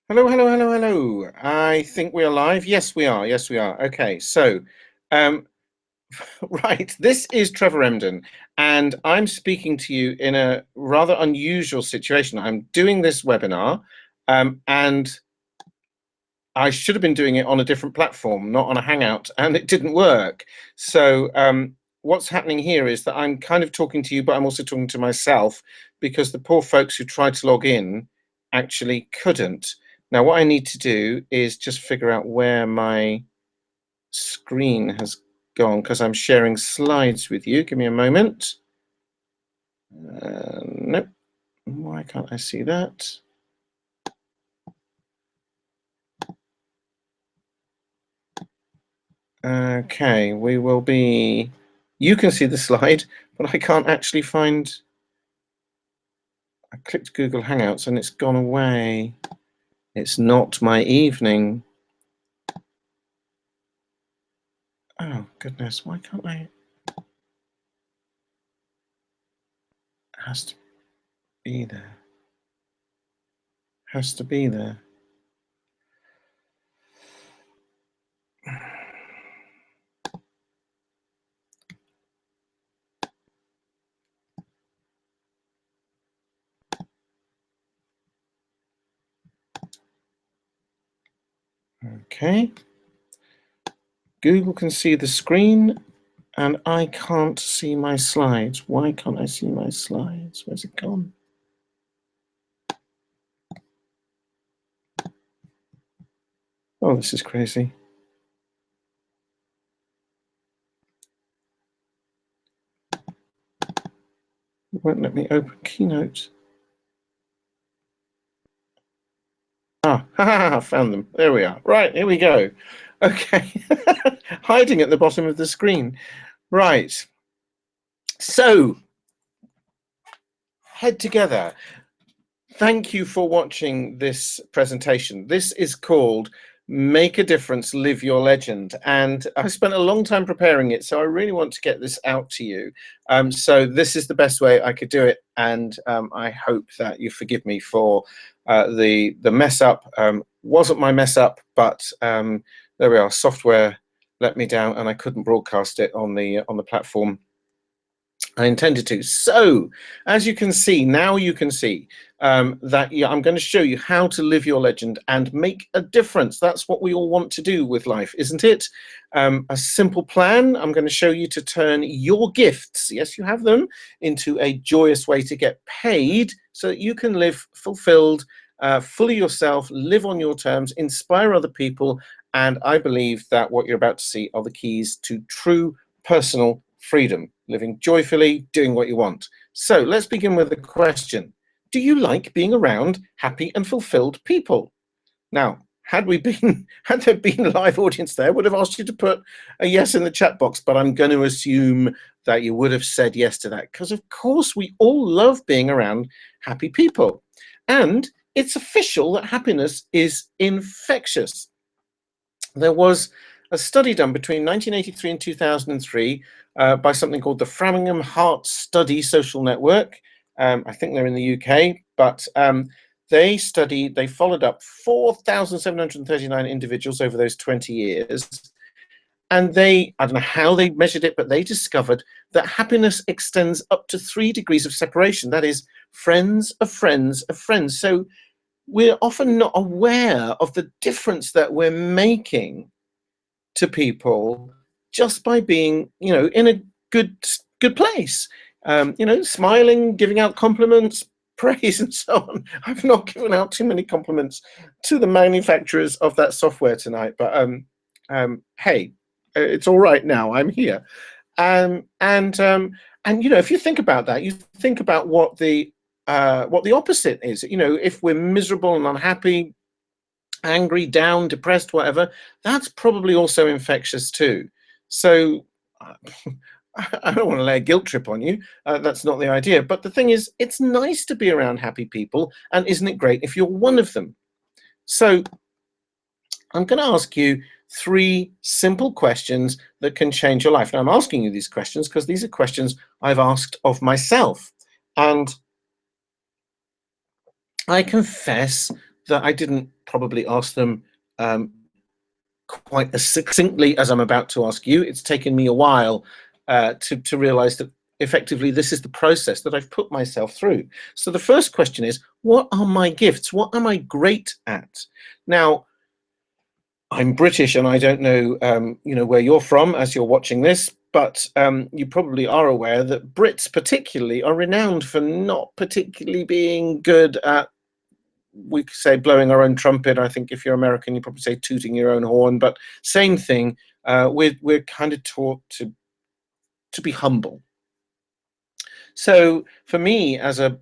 Hello, hello, hello, hello. I think we are live. Yes, we are. Yes, we are. Okay, so, um, right, this is Trevor Emden, and I'm speaking to you in a rather unusual situation. I'm doing this webinar, and I should have been doing it on a different platform, not on a Hangout, and it didn't work. So, what's happening here is that I'm kind of talking to you, but I'm also talking to myself because the poor folks who tried to log in actually couldn't. Now, what I need to do is just figure out where my screen has gone because I'm sharing slides with you. Give me a moment. Nope. Why can't I see that? Okay, we will be... You can see the slide, but I can't actually find... I clicked Google Hangouts and it's gone away. It's not my evening. Oh, goodness, why can't I? It has to be there. Has to be there. Okay. Google can see the screen and I can't see my slides. Why can't I see my slides? Where's it gone? Oh, this is crazy. It won't let me open Keynote. Ah, found them. There we are. Right, here we go. Okay, hiding at the bottom of the screen. Right, so head together. Thank you for watching this presentation. This is called Make a Difference, Live Your Legend. And I spent a long time preparing it, so I really want to get this out to you. So this is the best way I could do it. And I hope that you forgive me for the mess up. Wasn't my mess up, but there we are. Software let me down and I couldn't broadcast it on the platform I intended to. So, as you can see, now you can see that I'm going to show you how to live your legend and make a difference. That's what we all want to do with life, isn't it? A simple plan. I'm going to show you to turn your gifts, yes, you have them, into a joyous way to get paid so that you can live fulfilled, fully yourself, live on your terms, inspire other people. And I believe that what you're about to see are the keys to true personal freedom, living joyfully, doing what you want. So let's begin with the question. Do you like being around happy and fulfilled people? Now, had there been a live audience there, I would have asked you to put a yes in the chat box, but I'm going to assume that you would have said yes to that, because of course we all love being around happy people. And it's official that happiness is infectious. There was a study done between 1983 and 2003 by something called the Framingham Heart Study Social Network. I think they're in the UK, but they followed up 4,739 individuals over those 20 years. And I don't know how they measured it, but they discovered that happiness extends up to 3 degrees of separation. That is, friends of friends of friends. So we're often not aware of the difference that we're making to people just by being, in a good place, smiling, giving out compliments, praise, and so on. I've not given out too many compliments to the manufacturers of that software tonight, but hey, it's all right now. I'm here, and if you think about that, you think about what the opposite is. If we're miserable and unhappy, angry, down, depressed, whatever, that's probably also infectious too. So I don't want to lay a guilt trip on you. That's not the idea. But the thing is, it's nice to be around happy people. And isn't it great if you're one of them? So I'm going to ask you 3 simple questions that can change your life. Now, I'm asking you these questions because these are questions I've asked of myself. And I confess that I didn't probably ask them quite as succinctly as I'm about to ask you. It's taken me a while to realize that effectively this is the process that I've put myself through. So the first question is, what are my gifts? What am I great at? Now, I'm British, and I don't know, where you're from as you're watching this, but you probably are aware that Brits particularly are renowned for not particularly being good at, we could say, blowing our own trumpet. I think if you're American, you probably say tooting your own horn, but same thing. We're kind of taught to be humble. So for me, as a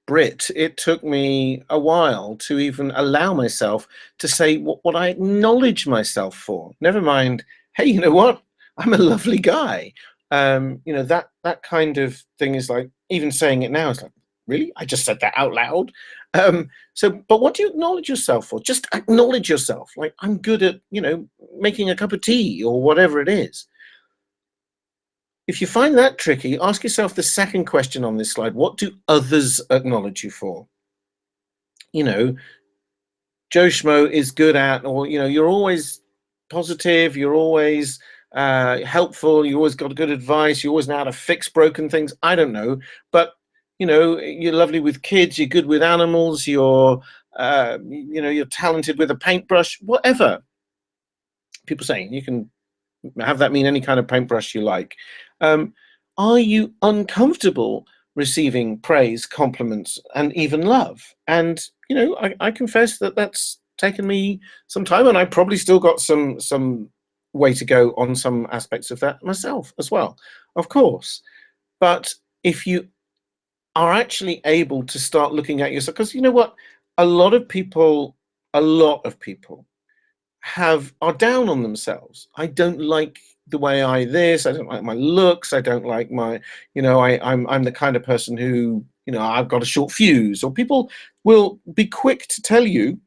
Brit, it took me a while to even allow myself to say what I acknowledge myself for. Never mind, hey, you know what? I'm a lovely guy. That kind of thing is like, even saying it now is like, really? I just said that out loud. But what do you acknowledge yourself for? Just acknowledge yourself. Like, I'm good at, making a cup of tea or whatever it is. If you find that tricky, ask yourself the second question on this slide. What do others acknowledge you for? Joe Schmo is good at, or, you're always positive, you're always helpful, you always got good advice, you always know how to fix broken things. I don't know. But, you're lovely with kids, you're good with animals, you're talented with a paintbrush, whatever. People say you can have that mean any kind of paintbrush you like. Are you uncomfortable receiving praise, compliments, and even love? And I confess that that's taken me some time, and I probably still got some way to go on some aspects of that myself as well, of course. But if you are actually able to start looking at yourself, because you know what, a lot of people are down on themselves. I don't like the way I don't like my looks, I don't like my, I'm the kind of person who, I've got a short fuse, or people will be quick to tell you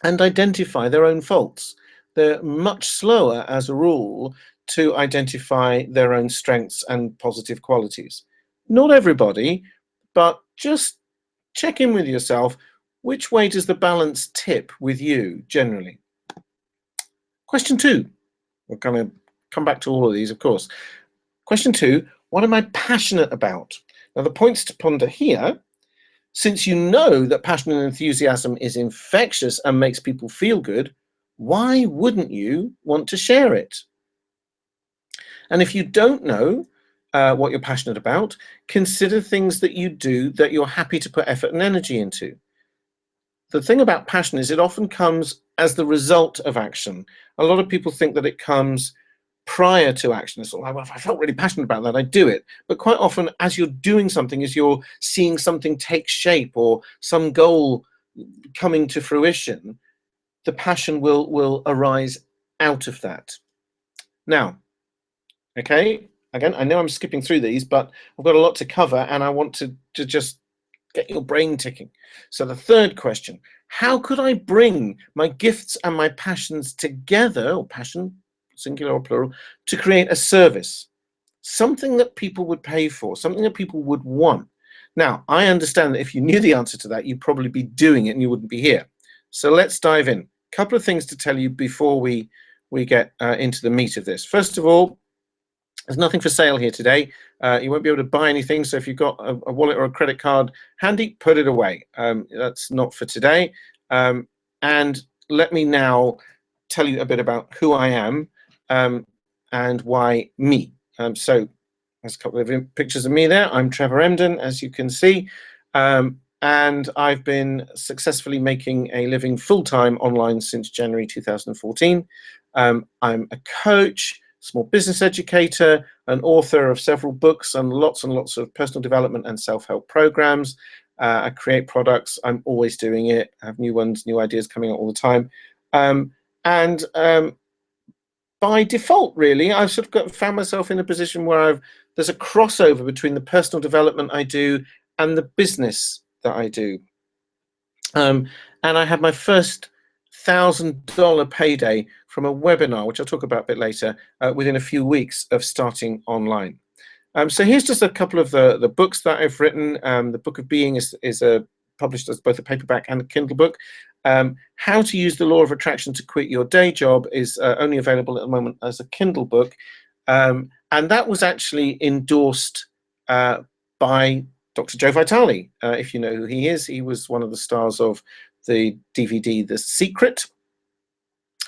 and identify their own faults. They're much slower, as a rule, to identify their own strengths and positive qualities. Not everybody, but just check in with yourself. Which way does the balance tip with you generally? Question 2. We're going to come back to all of these, of course. Question 2, what am I passionate about? Now, the points to ponder here, since you know that passion and enthusiasm is infectious and makes people feel good, why wouldn't you want to share it? And if you don't know what you're passionate about, consider things that you do that you're happy to put effort and energy into. The thing about passion is it often comes as the result of action. A lot of people think that it comes prior to action. It's like, well, if I felt really passionate about that, I'd do it. But quite often, as you're doing something, as you're seeing something take shape or some goal coming to fruition, the passion will arise out of that. Now, okay, again, I know I'm skipping through these, but I've got a lot to cover, and I want to just get your brain ticking. So the third question, how could I bring my gifts and my passions together, or passion, singular or plural, to create a service, something that people would pay for, something that people would want? Now, I understand that if you knew the answer to that, you'd probably be doing it and you wouldn't be here. So let's dive in. A couple of things to tell you before we get into the meat of this. First of all, there's nothing for sale here today. You won't be able to buy anything. So if you've got a wallet or a credit card handy, put it away. That's not for today. And let me now tell you a bit about who I am and why me. So there's a couple of pictures of me there. I'm Trevor Emden, as you can see. And I've been successfully making a living full-time online since January 2014. I'm a coach, small business educator, an author of several books and lots of personal development and self-help programs. I create products. I'm always doing it. I have new ones, new ideas coming out all the time. By default, really, I've sort of found myself in a position where there's a crossover between the personal development I do and the business that I do. And I had my first $1,000 payday from a webinar, which I'll talk about a bit later, within a few weeks of starting online. So here's just a couple of the books that I've written. The Book of Being is a published as both a paperback and a Kindle book. How to Use the Law of Attraction to Quit Your Day Job is only available at the moment as a Kindle book. And that was actually endorsed by Dr. Joe Vitale. If you know who he is, he was one of the stars of the DVD The Secret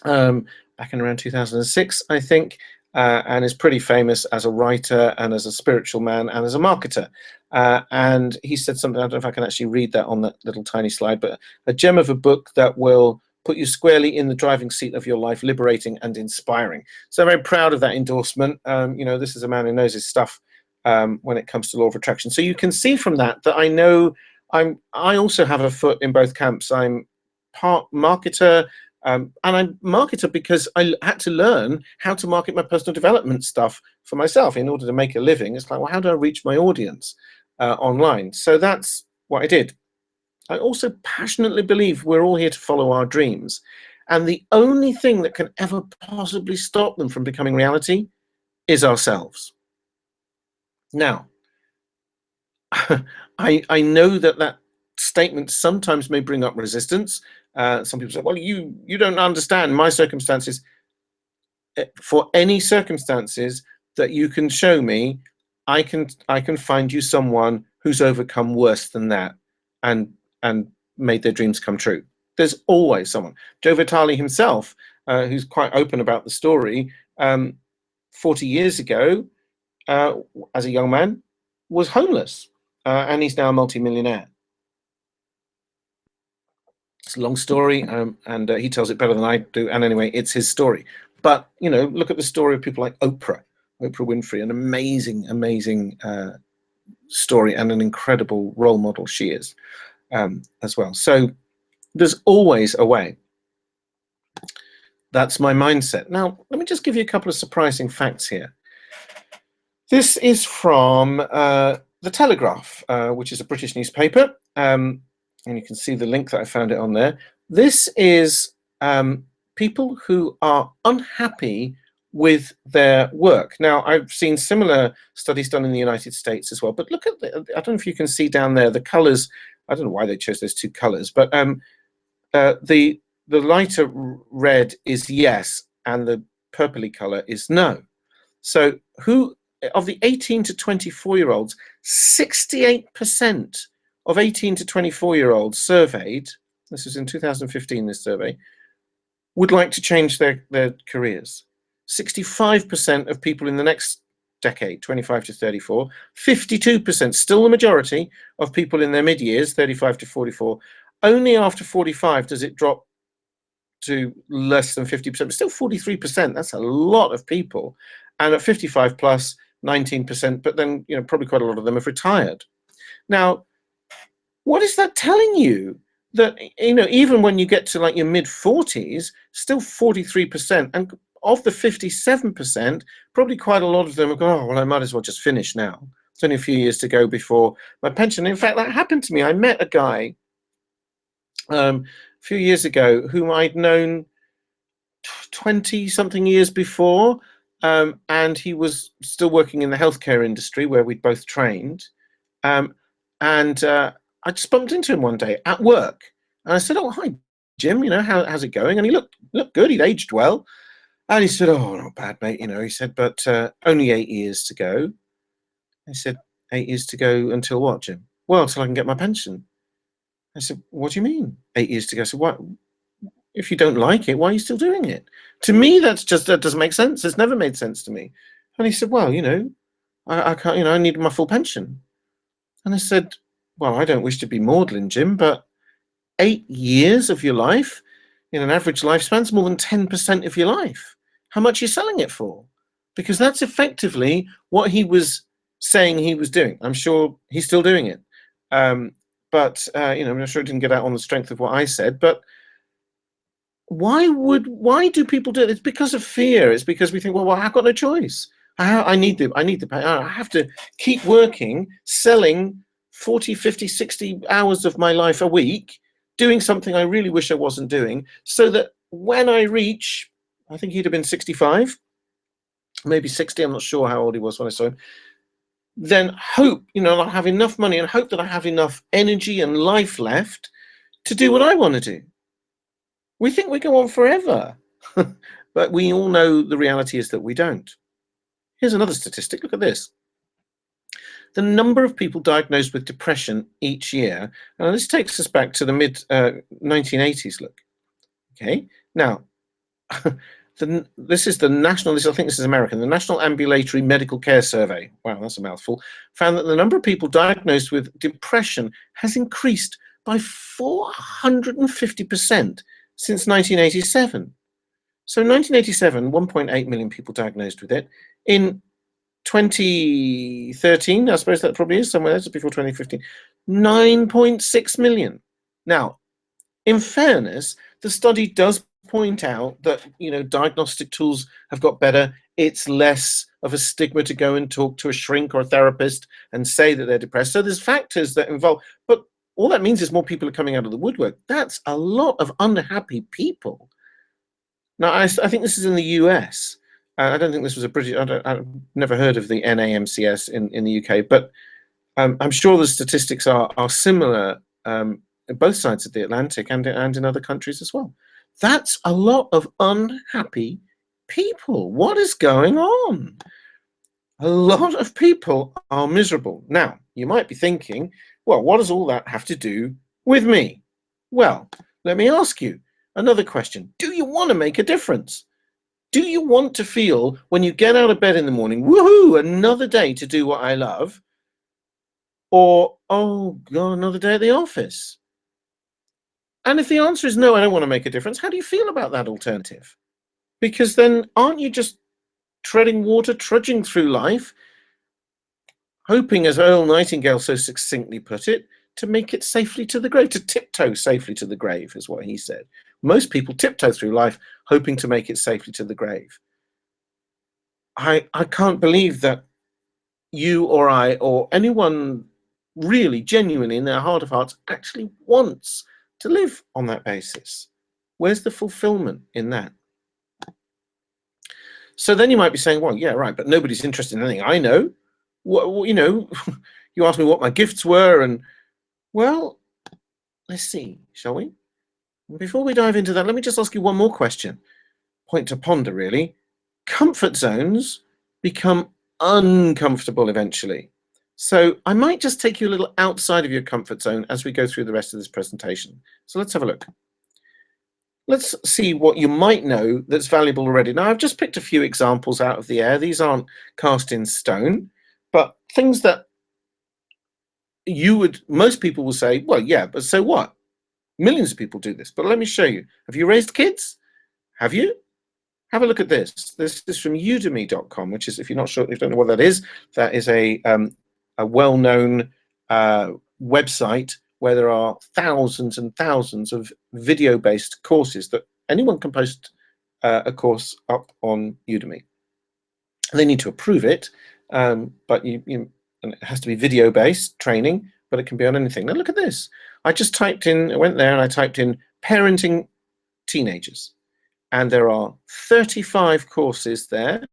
back in around 2006, I think, and is pretty famous as a writer and as a spiritual man and as a marketer. And he said something, I don't know if I can actually read that on that little tiny slide, but a gem of a book that will put you squarely in the driving seat of your life, liberating and inspiring. So I'm very proud of that endorsement. You know, this is a man who knows his stuff when it comes to law of attraction. So you can see from that that I know I also have a foot in both camps. I'm part marketer, and I'm marketer because I had to learn how to market my personal development stuff for myself in order to make a living. It's like, well, how do I reach my audience online? So that's what I did. I also passionately believe we're all here to follow our dreams. And the only thing that can ever possibly stop them from becoming reality is ourselves. Now, I know that statement sometimes may bring up resistance. Some people say, well, you don't understand my circumstances. For any circumstances that you can show me, I can find you someone who's overcome worse than that and made their dreams come true. There's always someone. Joe Vitale himself, who's quite open about the story, 40 years ago, as a young man, was homeless, and he's now a multi-millionaire. It's a long story, and he tells it better than I do. And anyway, it's his story. But, you know, look at the story of people like Oprah Winfrey, an amazing, amazing story and an incredible role model she is as well. So there's always a way. That's my mindset. Now, let me just give you a couple of surprising facts here. This is from The Telegraph, which is a British newspaper. And you can see the link that I found it on there. This is people who are unhappy with their work. Now, I've seen similar studies done in the United States as well, but look at I don't know if you can see down there, the colors. I don't know why they chose those two colors, but the lighter red is yes, and the purpley color is no. So who of the 18 to 24-year-olds, 68% of 18 to 24-year-olds surveyed, this was in 2015, this survey, would like to change their careers. 65% of people in the next decade, 25 to 34, 52%, still the majority of people in their mid-years, 35 to 44. Only after 45 does it drop to less than 50%, but still 43%. That's a lot of people. And at 55 plus, 19%, but then, you know, probably quite a lot of them have retired. Now, what is that telling you? That, you know, even when you get to like your mid-40s, still 43%, and of the 57%, probably quite a lot of them have gone, oh, well, I might as well just finish now. It's only a few years to go before my pension. In fact, that happened to me. I met a guy a few years ago whom I'd known 20-something years before, and he was still working in the healthcare industry where we'd both trained. I just bumped into him one day at work, and I said, "Oh, hi, Jim. You know, how's it going?" And he looked good. He'd aged well, and he said, "Oh, not bad, mate. You know," he said, "but only 8 years to go." I said, 8 years to go until what, Jim? Well, till I can get my pension. I said, "What do you mean, 8 years to go?" So what? If you don't like it, why are you still doing it? To me, that doesn't make sense. It's never made sense to me. And he said, "Well, you know, I can't. You know, I need my full pension." And I said, well, I don't wish to be maudlin, Jim, but 8 years of your life in an average lifespan is more than 10% of your life. How much are you selling it for? Because that's effectively what he was saying he was doing. I'm sure he's still doing it. But you know, I'm not sure it didn't get out on the strength of what I said, but why do people do it? It's because of fear. It's because we think, well, I've got no choice. I need the pay. I have to keep working, selling 40, 50, 60 hours of my life a week, doing something I really wish I wasn't doing, so that when I reach, I think he'd have been 65, maybe 60, I'm not sure how old he was when I saw him, then hope, I'll have enough money and hope that I have enough energy and life left to do what I want to do. We think we go on forever, but we all know the reality is that we don't. Here's another statistic. Look at this. The number of people diagnosed with depression each year, and this takes us back to the mid 1980s. Look, okay. Now, this is the national. I think this is American. The National Ambulatory Medical Care Survey. Wow, that's a mouthful. Found that the number of people diagnosed with depression has increased by 450% since 1987. So 1987, 1.8 million people diagnosed with it. In 2013, I suppose that probably is somewhere else before 2015, 9.6 million. Now, in fairness, the study does point out that diagnostic tools have got better. It's less of a stigma to go and talk to a shrink or a therapist and say that they're depressed. So there's factors that involve, but all that means is more people are coming out of the woodwork. That's a lot of unhappy people. Now, I think this is in the US. I don't think this was a British. I've never heard of the NAMCS in the UK, but I'm sure the statistics are similar on both sides of the Atlantic and in other countries as well. That's a lot of unhappy people. What is going on? A lot of people are miserable. Now, you might be thinking, well, what does all that have to do with me? Well, let me ask you another question. Do you want to make a difference? Do you want to feel when you get out of bed in the morning, woohoo, another day to do what I love? Or, oh God, another day at the office? And if the answer is no, I don't want to make a difference, how do you feel about that alternative? Because then aren't you just treading water, trudging through life, hoping, as Earl Nightingale so succinctly put it, to make it safely to the grave, to tiptoe safely to the grave, is what he said. Most people tiptoe through life hoping to make it safely to the grave. I can't believe that you or I or anyone really genuinely in their heart of hearts actually wants to live on that basis. Where's the fulfillment in that? So then you might be saying, well, yeah, right, but nobody's interested in anything I know. What, you asked me what my gifts were, and well, let's see, shall we? Before we dive into that, let me just ask you one more question. Point to ponder, really. Comfort zones become uncomfortable eventually. So I might just take you a little outside of your comfort zone as we go through the rest of this presentation. So let's have a look. Let's see what you might know that's valuable already. Now, I've just picked a few examples out of the air. These aren't cast in stone, but things that most people will say, well, yeah, but so what? Millions of people do this, but let me show you. Have you raised kids? Have you? Have a look at this. This is from udemy.com, which is, if you're not sure, if you don't know what that is a well-known website where there are thousands and thousands of video-based courses that anyone can post a course up on Udemy. They need to approve it, but it has to be video-based training, but it can be on anything. Now look at this. I went there and I typed in parenting teenagers. And there are 35 courses there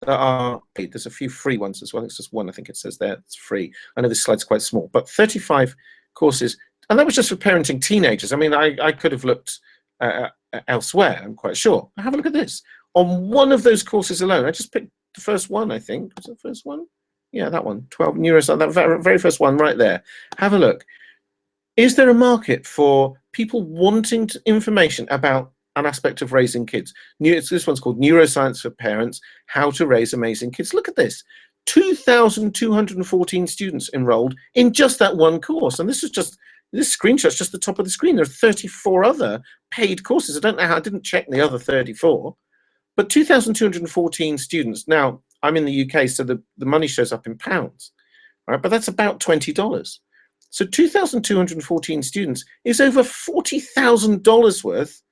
that are paid. There's a few free ones as well. It's just one, I think it says there, it's free. I know this slide's quite small, but 35 courses. And that was just for parenting teenagers. I mean, I could have looked elsewhere, I'm quite sure. Have a look at this. On one of those courses alone, I just picked the first one, I think. Was it the first one? Yeah, that one, 12 neuroscience, that very first one right there. Have a look. Is there a market for people wanting information about an aspect of raising kids? This one's called Neuroscience for Parents, How to Raise Amazing Kids. Look at this. 2,214 students enrolled in just that one course. And this screenshot's just the top of the screen. There are 34 other paid courses. I don't know how, I didn't check the other 34, but 2,214 students. Now, I'm in the UK, so the money shows up in pounds, right? But that's about $20. So 2,214 students is over $40,000 worth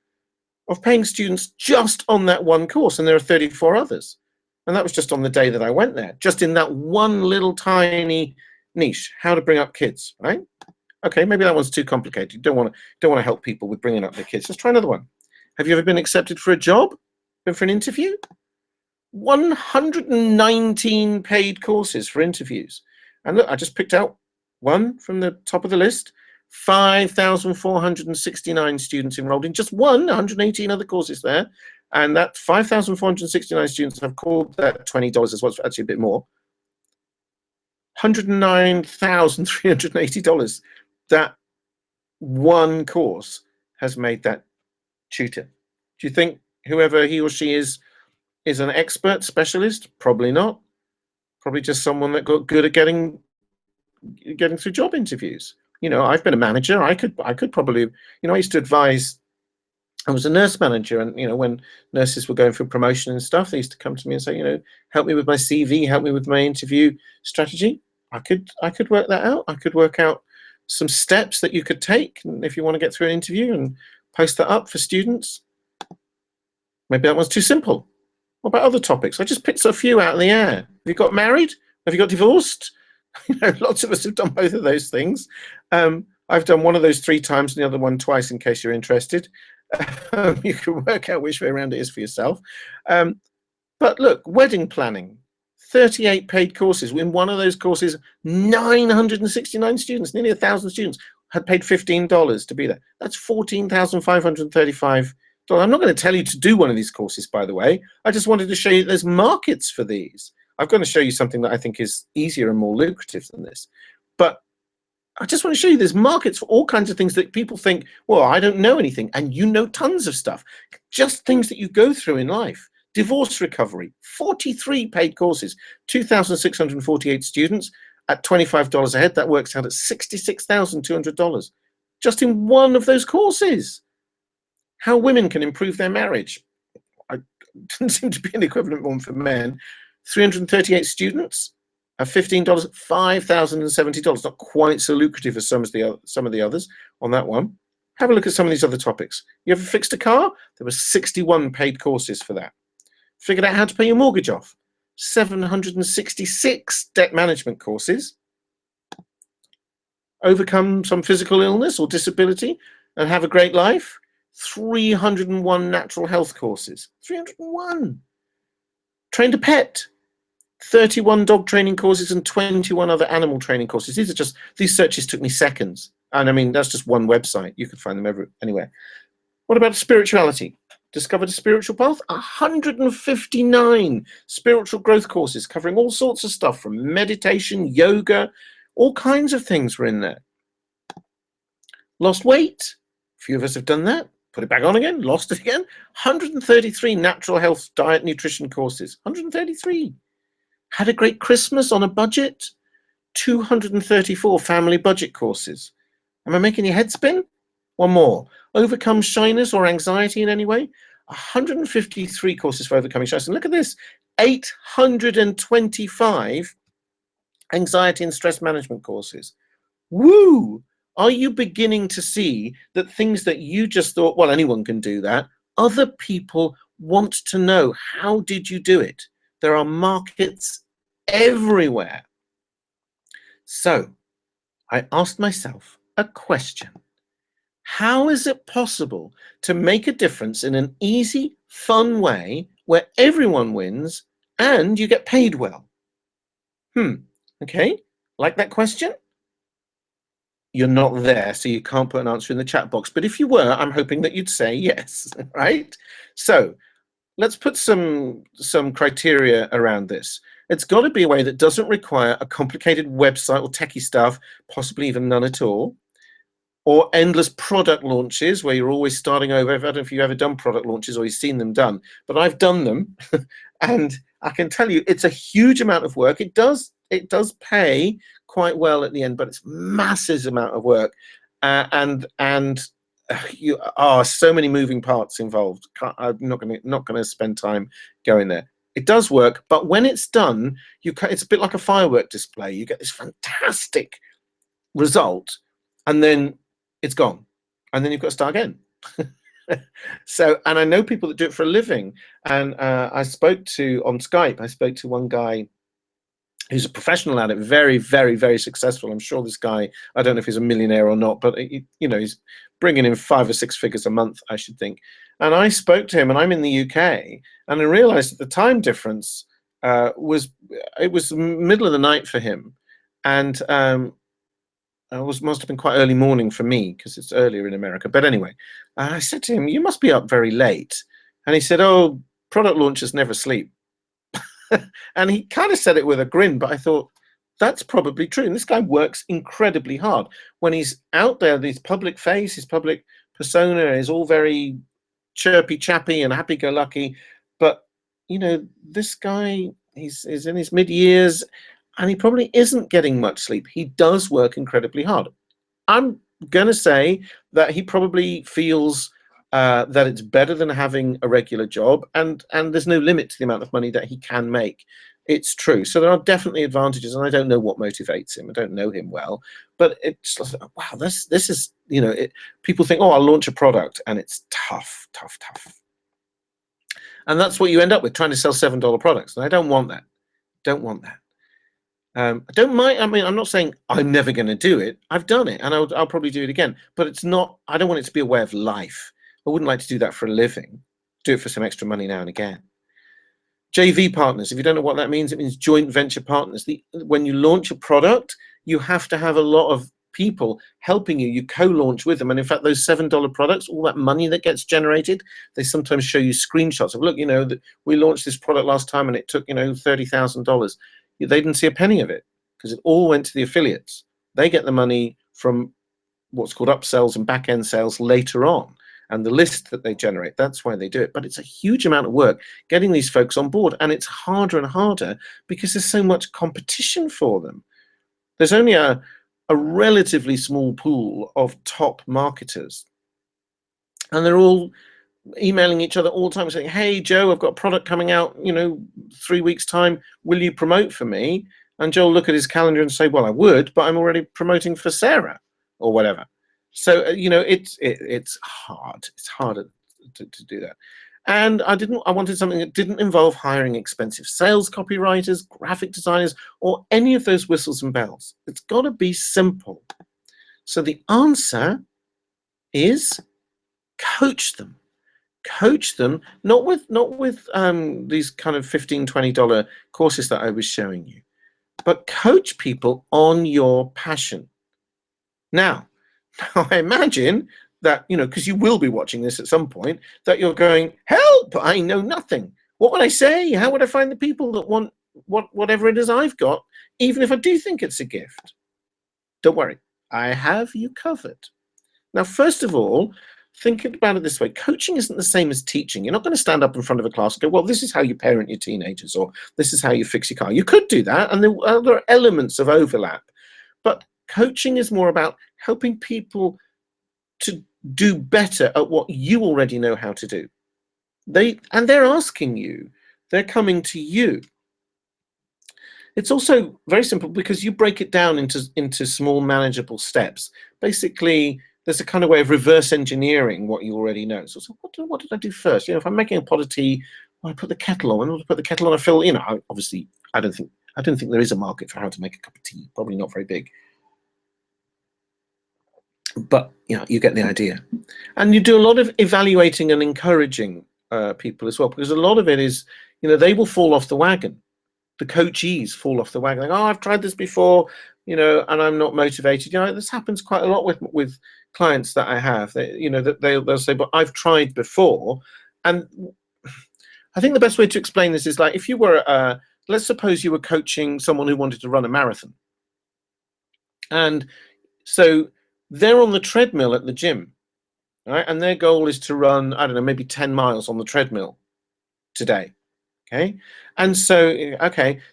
of paying students just on that one course, and there are 34 others. And that was just on the day that I went there, just in that one little tiny niche, how to bring up kids, right? Okay, maybe that one's too complicated. You don't want to help people with bringing up their kids. Let's try another one. Have you ever been accepted for a job? Been for an interview? 119 paid courses for interviews. And look, I just picked out one from the top of the list. 5,469 students enrolled in just one, 118 other courses there. And that 5,469 students have called that $20 as well. It's actually a bit more. $109,380. That one course has made that tutor. Do you think whoever he or she is an expert specialist? Probably not. Probably just someone that got good at getting through job interviews. You know, I've been a manager. I could probably, you know, I used to advise. I was a nurse manager, and you know, when nurses were going for promotion and stuff, they used to come to me and say, you know, help me with my CV, help me with my interview strategy. I could work that out. I could work out some steps that you could take if you want to get through an interview and post that up for students. Maybe that one's too simple. What about other topics? I just picked a few out of the air. Have you got married? Have you got divorced? You know, lots of us have done both of those things. I've done one of those 3 times and the other one twice, in case you're interested. You can work out which way around it is for yourself. But look, wedding planning, 38 paid courses. In one of those courses, 969 students, nearly 1,000 students, had paid $15 to be there. That's $14,535. I'm not going to tell you to do one of these courses, by the way. I just wanted to show you there's markets for these. I'm going to show you something that I think is easier and more lucrative than this. But I just want to show you there's markets for all kinds of things that people think, well, I don't know anything. And you know tons of stuff. Just things that you go through in life. Divorce recovery, 43 paid courses, 2,648 students at $25 a head. That works out at $66,200 just in one of those courses. How women can improve their marriage. I didn't seem to be an equivalent one for men. 338 students at $15, $5,070. Not quite so lucrative as some of the others on that one. Have a look at some of these other topics. You ever fixed a car? There were 61 paid courses for that. Figured out how to pay your mortgage off. 766 debt management courses. Overcome some physical illness or disability and have a great life. 301 natural health courses. 301. Trained a pet. 31 dog training courses and 21 other animal training courses. These searches took me seconds. And I mean, that's just one website. You could find them anywhere. What about spirituality? Discovered a spiritual path? 159 spiritual growth courses covering all sorts of stuff from meditation, yoga, all kinds of things were in there. Lost weight? A few of us have done that. Put it back on again, lost it again. 133 natural health, diet, nutrition courses. 133. Had a great Christmas on a budget. 234 family budget courses. Am I making your head spin? One more. Overcome shyness or anxiety in any way? 153 courses for overcoming shyness. And look at this. 825 anxiety and stress management courses. Woo! Are you beginning to see that things that you just thought, well, anyone can do that, other people want to know, how did you do it? There are markets everywhere. So I asked myself a question. How is it possible to make a difference in an easy, fun way where everyone wins and you get paid well? Okay, like that question? You're not there, so you can't put an answer in the chat box. But if you were, I'm hoping that you'd say yes, right? So let's put some criteria around this. It's got to be a way that doesn't require a complicated website or techie stuff, possibly even none at all, or endless product launches where you're always starting over. I don't know if you've ever done product launches or you've seen them done, but I've done them, and I can tell you it's a huge amount of work. It does pay quite well at the end, but it's massive amount of work, and you are so many moving parts involved. I'm not going to spend time going there. It does work, but when it's done, it's a bit like a firework display. You get this fantastic result, and then it's gone, and then you've got to start again. So, and I know people that do it for a living, and on Skype, I spoke to one guy He's a professional at it, very, very, very successful. I'm sure this guy, I don't know if he's a millionaire or not, but he's bringing in 5 or 6 figures a month, I should think. And I spoke to him, and I'm in the UK, and I realized that the time difference was the middle of the night for him, and must have been quite early morning for me because it's earlier in America. But anyway, I said to him, "You must be up very late," and he said, "Oh, product launchers never sleep." And he kind of said it with a grin, but I thought that's probably true. And this guy works incredibly hard. When he's out there, his public face, his public persona is all very chirpy chappy and happy-go-lucky. But, this guy, he's in his mid-years, and he probably isn't getting much sleep. He does work incredibly hard. I'm going to say that he probably feels that it's better than having a regular job, and there's no limit to the amount of money that he can make. It's true. So there are definitely advantages, and I don't know what motivates him. I don't know him well, but it's wow. This is people think, oh, I'll launch a product, and it's tough, and that's what you end up with, trying to sell $7 products. And I don't want that. Don't want that. I don't mind. I mean, I'm not saying I'm never going to do it. I've done it, and I'll probably do it again. But it's not. I don't want it to be a way of life. I wouldn't like to do that for a living. Do it for some extra money now and again. JV partners. If you don't know what that means, it means joint venture partners. When you launch a product, you have to have a lot of people helping you. You co-launch with them, and in fact, those $7 products, all that money that gets generated, they sometimes show you screenshots of, look, that we launched this product last time, and it took $30,000. They didn't see a penny of it because it all went to the affiliates. They get the money from what's called upsells and back-end sales later on, and the list that they generate. That's why they do it. But it's a huge amount of work getting these folks on board, and it's harder and harder because there's so much competition for them. There's only a relatively small pool of top marketers, and they're all emailing each other all the time saying, hey, Joe, I've got a product coming out, 3 weeks time. Will you promote for me? And Joe will look at his calendar and say, well, I would, but I'm already promoting for Sarah or whatever. So, it's hard. It's harder to do that. And I wanted something that didn't involve hiring expensive sales copywriters, graphic designers, or any of those whistles and bells. It's got to be simple. So the answer is coach them. Coach them, not with these kind of $15, $20 courses that I was showing you, but coach people on your passion. Now I imagine that, because you will be watching this at some point, that you're going, help, I know nothing. What would I say? How would I find the people that want whatever it is I've got, even if I do think it's a gift? Don't worry, I have you covered. Now, first of all, think about it this way. Coaching isn't the same as teaching. You're not going to stand up in front of a class and go, well, this is how you parent your teenagers, or this is how you fix your car. You could do that, and there are elements of overlap. But coaching is more about helping people to do better at what you already know how to do. They're asking you. They're coming to you. It's also very simple because you break it down into small manageable steps. Basically, there's a kind of way of reverse engineering what you already know. So what did I do first? If I'm making a pot of tea, well, I put the kettle on. When I put the kettle on, I fill. Obviously, I don't think there is a market for how to make a cup of tea. Probably not very big. But you get the idea. And you do a lot of evaluating and encouraging people as well, because a lot of it is, they will fall off the wagon. The coachees fall off the wagon. Like, oh, I've tried this before, and I'm not motivated. This happens quite a lot with clients that I have. They'll say, but I've tried before. And I think the best way to explain this is like, if you were, let's suppose you were coaching someone who wanted to run a marathon. And so they're on the treadmill at the gym, right? And their goal is to run, I don't know, maybe 10 miles on the treadmill today. Okay, and so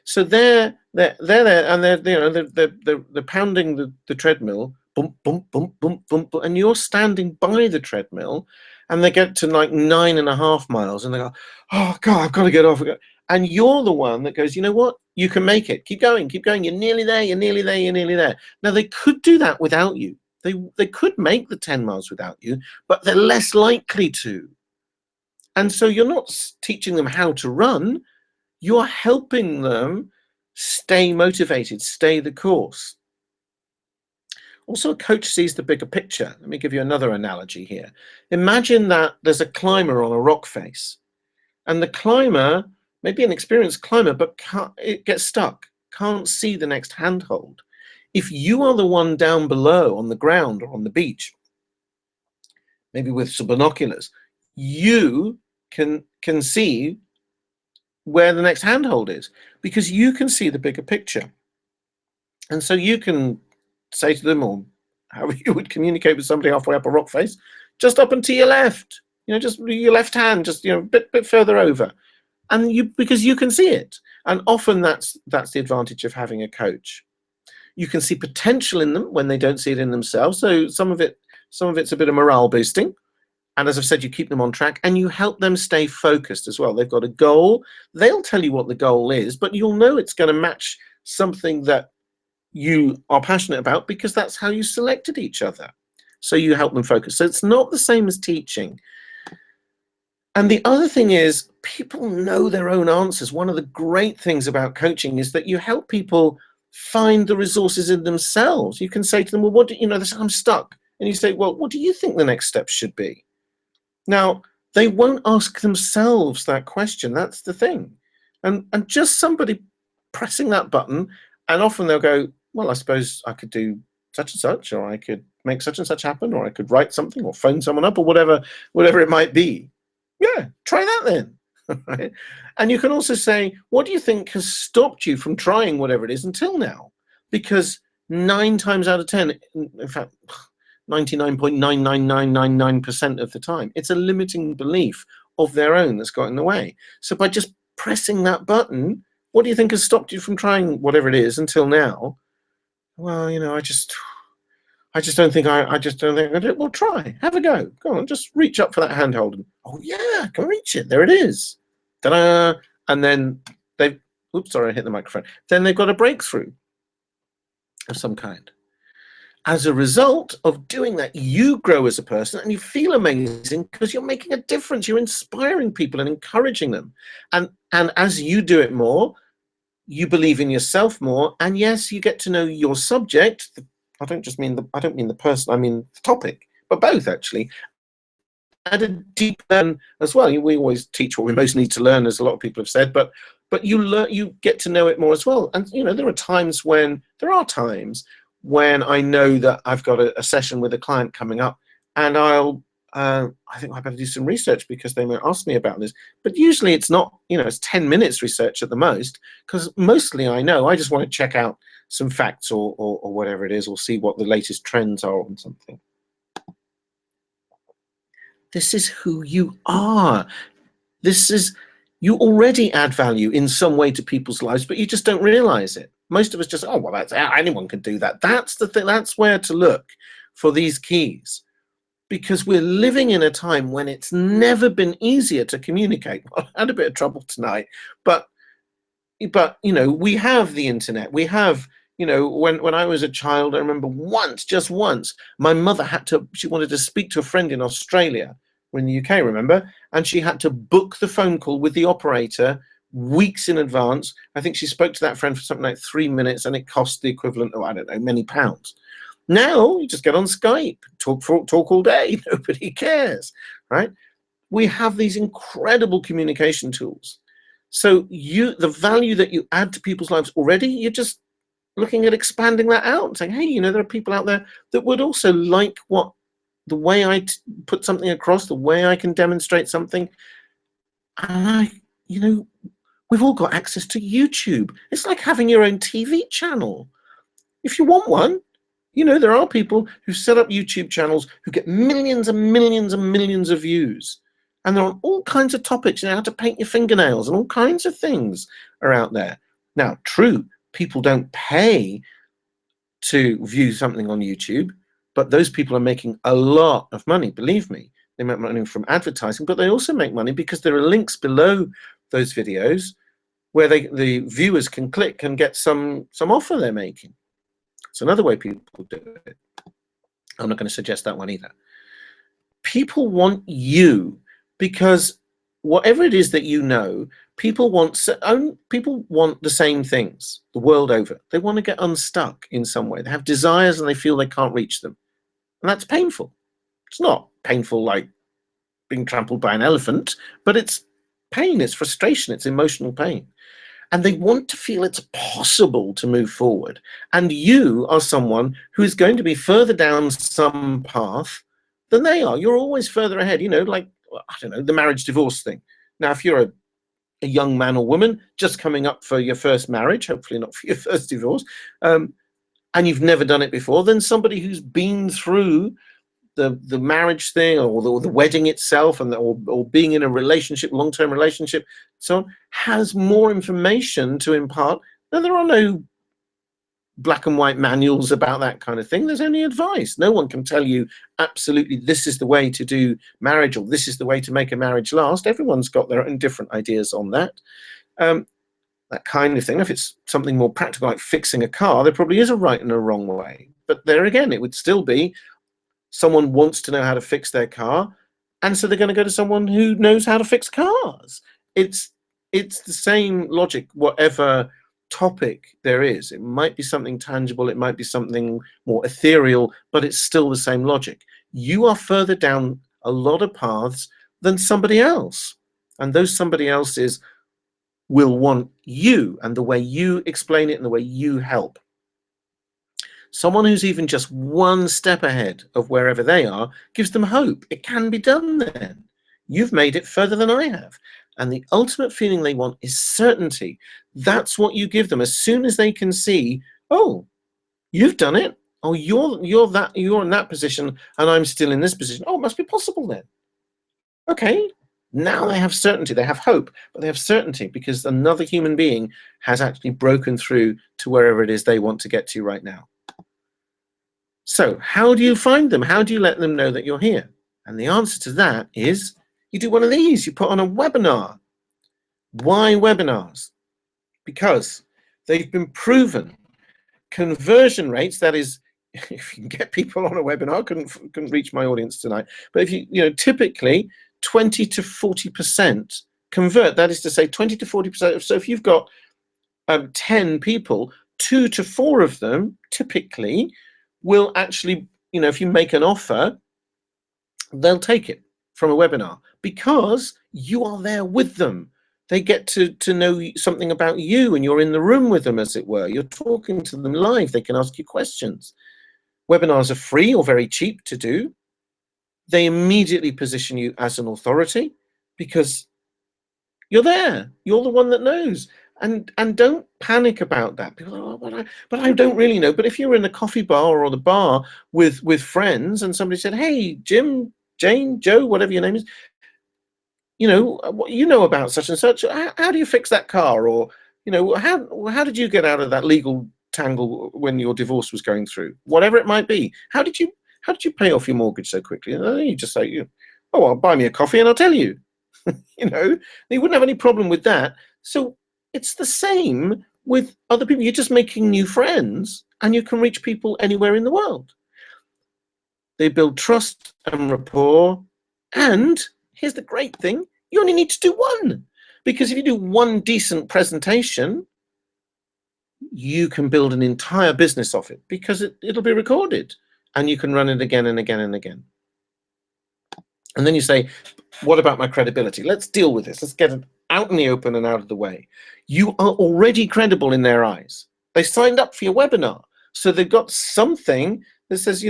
so they're there, and they're pounding the treadmill, bump bump bump bump bump, and you're standing by the treadmill, and they get to like 9.5 miles, and they go, oh God, I've got to get off. And you're the one that goes, you know what? You can make it. Keep going. You're nearly there. You're nearly there. You're nearly there. Now they could do that without you. They could make the 10 miles without you, but they're less likely to. And so you're not teaching them how to run, you're helping them Stay motivated, stay the course. Also, a coach sees the bigger picture. Let me give you another analogy here. Imagine that there's a climber on a rock face, and the climber, maybe an experienced climber, but it gets stuck, can't see the next handhold. If you are the one down below on the ground or on the beach, maybe with some binoculars, you can see where the next handhold is, because you can see the bigger picture. And so you can say to them, or however you would communicate with somebody halfway up a rock face, just up and to your left, just your left hand, just a bit further over, and because you can see it. And often that's the advantage of having a coach. You can see potential in them when they don't see it in themselves. So some of it's a bit of morale boosting. And as I've said, you keep them on track and you help them stay focused as well. They've got a goal. They'll tell you what the goal is, but you'll know it's going to match something that you are passionate about, because that's how you selected each other. So you help them focus. So it's not the same as teaching. And the other thing is, people know their own answers. One of the great things about coaching is that you help people find the resources in themselves. You can say to them, well, I'm stuck. And you say, well, what do you think the next step should be? Now, they won't ask themselves that question. That's the thing. And just somebody pressing that button, and often they'll go, well, I suppose I could do such and such, or I could make such and such happen, or I could write something, or phone someone up, or whatever it might be. Yeah, try that then. Right? And you can also say, what do you think has stopped you from trying whatever it is until now? Because 9 times out of 10, in fact, 99.99999% of the time, it's a limiting belief of their own that's got in the way. So by just pressing that button, what do you think has stopped you from trying whatever it is until now? Well, I just don't think I do it. Well, try, have a go. Go on, just reach up for that handhold. And, oh yeah, I can reach it. There it is. Ta-da! And then oops, sorry, I hit the microphone. Then they've got a breakthrough of some kind. As a result of doing that, you grow as a person and you feel amazing because you're making a difference. You're inspiring people and encouraging them. And as you do it more, you believe in yourself more. And yes, you get to know your subject. I don't mean the person, I mean the topic, but both actually. At a deep level as well. We always teach what we most need to learn, as a lot of people have said, but you get to know it more as well. And there are times when I know that I've got a session with a client coming up, and I think I better do some research because they might ask me about this. But usually it's not, it's 10 minutes research at the most, because mostly I know I just want to check out some facts or whatever it is, or see what the latest trends are on something. This is who you are. You already add value in some way to people's lives, but you just don't realize it. Most of us just, anyone can do that. That's the thing. That's where to look for these keys, because we're living in a time when it's never been easier to communicate. Well, I had a bit of trouble tonight, but we have the internet. We have, when I was a child, I remember just once, my mother she wanted to speak to a friend in Australia. We're in the UK, remember? And she had to book the phone call with the operator weeks in advance. I think she spoke to that friend for something like 3 minutes, and it cost the equivalent of, I don't know, many pounds. Now you just get on Skype, talk all day. Nobody cares, right? We have these incredible communication tools. So the value that you add to people's lives already, you're just looking at expanding that out and saying, hey, there are people out there that would also like the way I put something across, the way I can demonstrate something. And we've all got access to YouTube. It's like having your own TV channel. If you want one, there are people who set up YouTube channels who get millions and millions and millions of views. And they're on all kinds of topics, how to paint your fingernails and all kinds of things are out there. Now, true, people don't pay to view something on YouTube, but those people are making a lot of money, believe me. They make money from advertising, but they also make money because there are links below those videos where the viewers can click and get some offer they're making. It's another way people do it. I'm not going to suggest that one either. People want you, because whatever it is that People want the same things the world over. They want to get unstuck in some way. They have desires and they feel they can't reach them. And that's painful. It's not painful like being trampled by an elephant, but it's pain, it's frustration, it's emotional pain. And they want to feel it's possible to move forward. And you are someone who is going to be further down some path than they are. You're always further ahead, like, I don't know, the marriage divorce thing. Now, if you're a young man or woman just coming up for your first marriage, hopefully not for your first divorce, and you've never done it before, then somebody who's been through the marriage thing or the wedding itself or being in a relationship, long-term relationship, so on, has more information to impart. Now, there are no black and white manuals about that kind of thing. There's only advice. No one can tell you absolutely this is the way to do marriage or this is the way to make a marriage last. Everyone's got their own different ideas on that. That kind of thing. If it's something more practical like fixing a car, there probably is a right and a wrong way. But there again, it would still be someone wants to know how to fix their car, and so they're going to go to someone who knows how to fix cars. It's the same logic, whatever topic there is. It might be something tangible, it might be something more ethereal, but it's still the same logic. You are further down a lot of paths than somebody else, and those somebody else's will want you and the way you explain it and the way you help. Someone who's even just one step ahead of wherever they are gives them hope. It can be done then. You've made it further than I have. And the ultimate feeling they want is certainty. That's what you give them. As soon as they can see, oh, you've done it. Oh, you're in that position and I'm still in this position. Oh, it must be possible then. Okay. Now they have certainty. They have hope, but they have certainty because another human being has actually broken through to wherever it is they want to get to right now. So how do you find them? How do you let them know that you're here? And the answer to that is you do one of these. You put on a webinar. Why webinars? Because they've been proven. Conversion rates, that is, if you can get people on a webinar, couldn't reach my audience tonight, but if you typically 20 to 40% convert. That is to say 20 to 40%. So if you've got 10 people, 2 to 4 of them typically will actually, if you make an offer, they'll take it from a webinar because you are there with them. They get to know something about you and you're in the room with them, as it were. You're talking to them live. They can ask you questions. Webinars are free or very cheap to do. They immediately position you as an authority because you're there. You're the one that knows. And don't panic about that. People are, oh, but I don't really know. But if you're in a coffee bar or the bar with friends and somebody said, hey, Jim, Jane, Joe, whatever your name is, what you know about such and such, how do you fix that car? Or, how did you get out of that legal tangle when your divorce was going through? Whatever it might be. How did you pay off your mortgage so quickly? And then you just say, oh, well, buy me a coffee and I'll tell you. You wouldn't have any problem with that. So it's the same with other people. You're just making new friends and you can reach people anywhere in the world. They build trust and rapport. And here's the great thing, you only need to do one. Because if you do one decent presentation, you can build an entire business off it because it'll be recorded and you can run it again and again and again. And then you say, what about my credibility? Let's deal with this. Let's get it out in the open and out of the way. You are already credible in their eyes. They signed up for your webinar. So they've got something that says,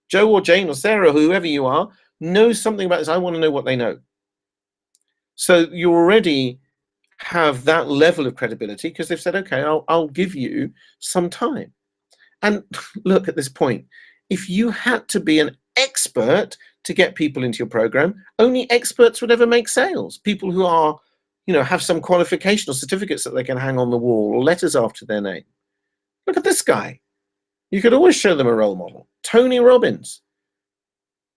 Joe or Jane or Sarah, whoever you are, knows something about this. I want to know what they know. So you already have that level of credibility because they've said, okay, I'll give you some time. And look, at this point, if you had to be an expert to get people into your program, only experts would ever make sales. People who are, have some qualification or certificates that they can hang on the wall or letters after their name. Look at this guy. You could always show them a role model. Tony Robbins,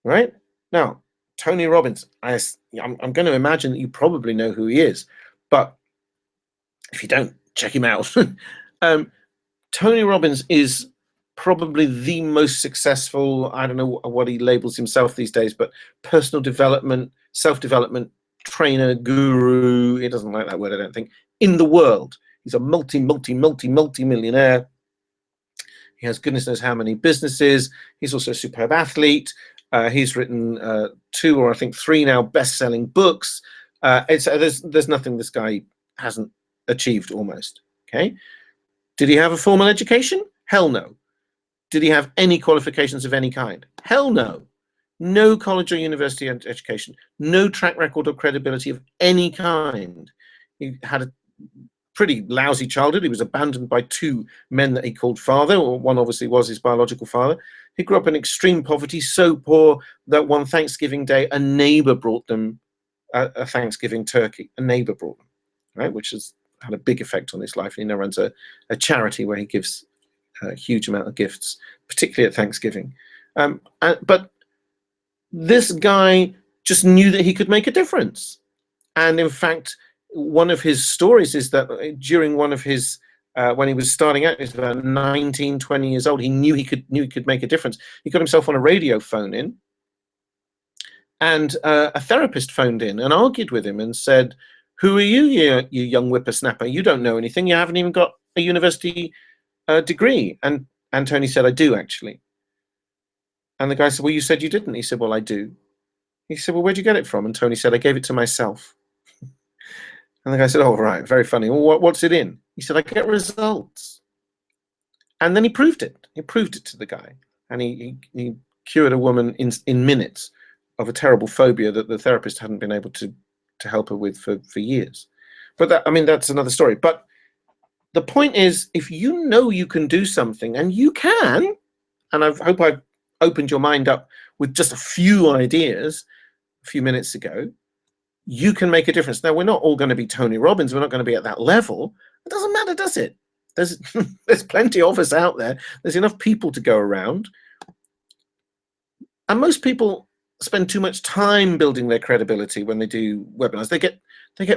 right? Now, Tony Robbins, I'm going to imagine that you probably know who he is, but if you don't, check him out. Tony Robbins is probably the most successful, I don't know what he labels himself these days, but personal development, self-development trainer, guru, he doesn't like that word, I don't think, in the world. He's a multi-millionaire. He has goodness knows how many businesses. He's also a superb athlete. He's written 2 or I think 3 now best-selling books. There's nothing this guy hasn't achieved almost. Okay. Did he have a formal education? Hell no. Did he have any qualifications of any kind? Hell no. No college or university education. No track record or credibility of any kind. He had a pretty lousy childhood. He was abandoned by 2 men that he called father, or one obviously was his biological father. He grew up in extreme poverty, so poor that one Thanksgiving day, a neighbor brought them a Thanksgiving turkey. A neighbor brought them, right? Which has had a big effect on his life. He now runs a charity where he gives a huge amount of gifts, particularly at Thanksgiving. But this guy just knew that he could make a difference. And in fact, one of his stories is that during one of his, when he was starting out, he was about 19, 20 years old, he knew he could make a difference. He got himself on a radio phone in, and a therapist phoned in and argued with him and said, "Who are you, you young whippersnapper? You don't know anything. You haven't even got a university degree." And Tony said, "I do, actually." And the guy said, "Well, you said you didn't." He said, "Well, I do." He said, "Well, where'd you get it from?" And Tony said, "I gave it to myself." And the guy said, "Oh, right, very funny. Well, what's it in?" He said, "I get results." And then he proved it. He proved it to the guy. And he cured a woman in minutes of a terrible phobia that the therapist hadn't been able to help her with for years. But that's another story. But the point is, if you know you can do something, and you can, and I hope I've opened your mind up with just a few ideas a few minutes ago, you can make a difference. Now, we're not all going to be Tony Robbins. We're not going to be at that level. It doesn't matter, does it? There's plenty of us out there. There's enough people to go around. And most people spend too much time building their credibility when they do webinars. They get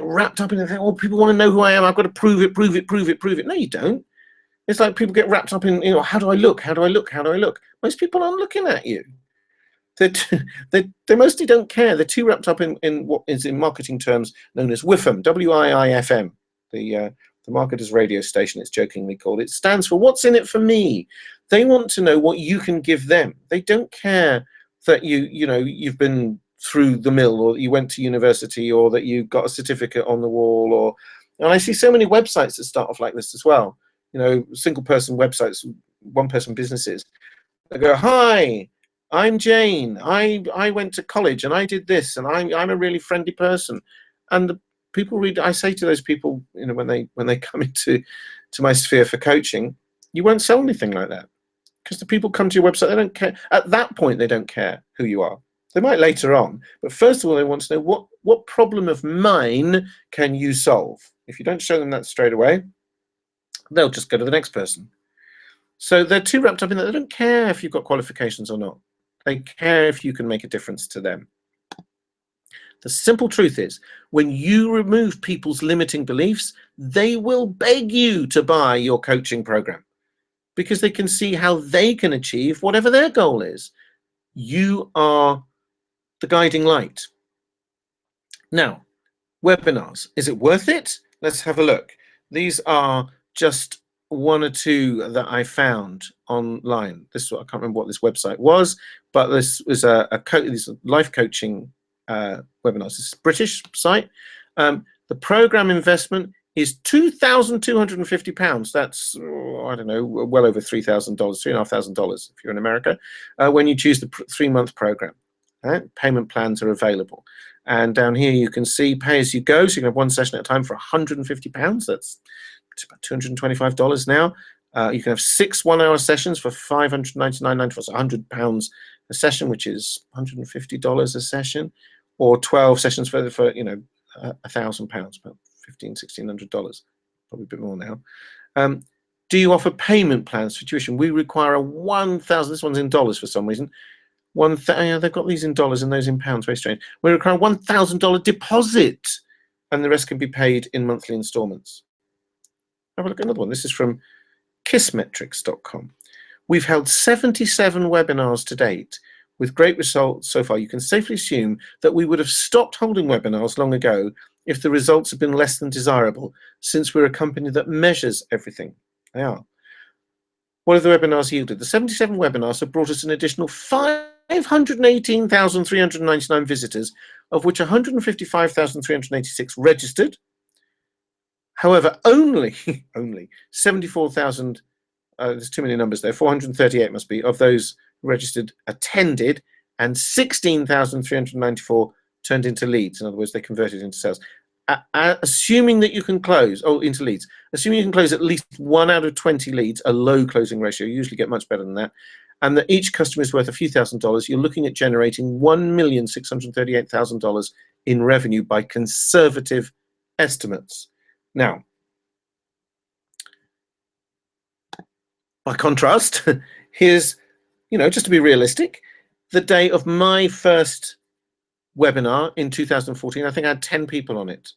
wrapped up in it. Oh, people want to know who I am. I've got to prove it. No, you don't. It's like people get wrapped up in, how do I look? How do I look? How do I look? Most people aren't looking at you. They mostly don't care. They're too wrapped up in what is in marketing terms known as WIFM, WIIFM, the marketer's radio station, it's jokingly called. It stands for what's in it for me. They want to know what you can give them. They don't care that you've been through the mill, or that you went to university, or that you got a certificate on the wall, and I see so many websites that start off like this as well. Single person websites, one person businesses. They go, "Hi, I'm Jane. I went to college and I did this, and I'm a really friendly person." And the people read. I say to those people, when they come into my sphere for coaching, you won't sell anything like that, because the people come to your website. They don't care at that point. They don't care who you are. They might later on, but first of all, they want to know what problem of mine can you solve. If you don't show them that straight away, they'll just go to the next person. So they're too wrapped up in that. They don't care if you've got qualifications or not. They care if you can make a difference to them. The simple truth is, when you remove people's limiting beliefs, they will beg you to buy your coaching program, because they can see how they can achieve whatever their goal is. You are the guiding light. Now, webinars, is it worth it? Let's have a look. These are just one or two that I found online. I can't remember what this website was, but this was this life coaching webinars. This is a British site. The program investment is £2,250. That's, I don't know, well over $3,000, $3,500 if you're in America, when you choose the 3-month program. Payment plans are available. And down here you can see pay as you go. So you can have one session at a time for £150. That's about $225 now. You can have 6 one-hour sessions for $599.94, so £100 a session, which is $150 a session, or 12 sessions for £1,000, about $1,600, probably a bit more now. Do you offer payment plans for tuition? We require a $1,000. This one's in dollars for some reason. They've got these in dollars and those in pounds. Very strange. We require a $1,000 deposit, and the rest can be paid in monthly installments. Have a look at another one. This is from kissmetrics.com. We've held 77 webinars to date with great results so far, you can safely assume that we would have stopped holding webinars long ago if the results had been less than desirable, since we're a company that measures everything. They are. What have the webinars yielded? The 77 webinars have brought us an additional 518,399 visitors, of which 155,386 registered. However, only 74,000, there's too many numbers there, 438 must be, of those registered attended, and 16,394 turned into leads. In other words, they converted into sales. Assuming that you can close, into leads, assuming you can close at least 1 out of 20 leads, a low closing ratio, you usually get much better than that, and that each customer is worth a few $1,000s, you're looking at generating $1,638,000 in revenue by conservative estimates. Now, by contrast, here's, just to be realistic, the day of my first webinar in 2014, I think I had 10 people on it.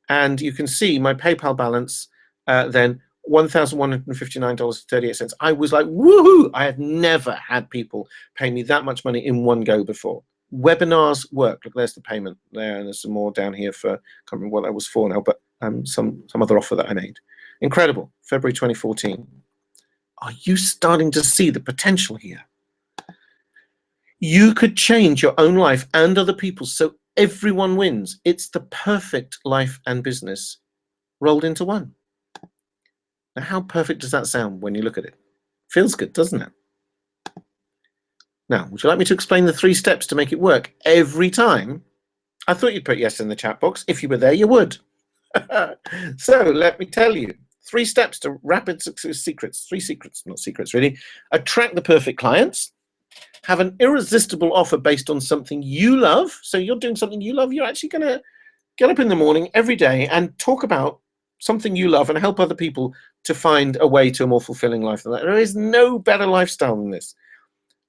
And you can see my PayPal balance then, $1,159.38. I was like, woohoo! I had never had people pay me that much money in one go before. Webinars work. Look, there's the payment there, and there's some more down here for, I can't remember what that was for now, but some other offer that I made. Incredible. February 2014. Are you starting to see the potential here? You could change your own life and other people's so everyone wins. It's the perfect life and business rolled into one. Now, how perfect does that sound when you look at it? Feels good, doesn't it? Now, would you like me to explain the 3 steps to make it work every time? I thought you'd put yes in the chat box. If you were there, you would. So let me tell you. 3 steps to rapid success secrets. 3 secrets, not secrets really. Attract the perfect clients. Have an irresistible offer based on something you love. So you're doing something you love. You're actually going to get up in the morning every day and talk about something you love and help other people to find a way to a more fulfilling life than that. There is no better lifestyle than this.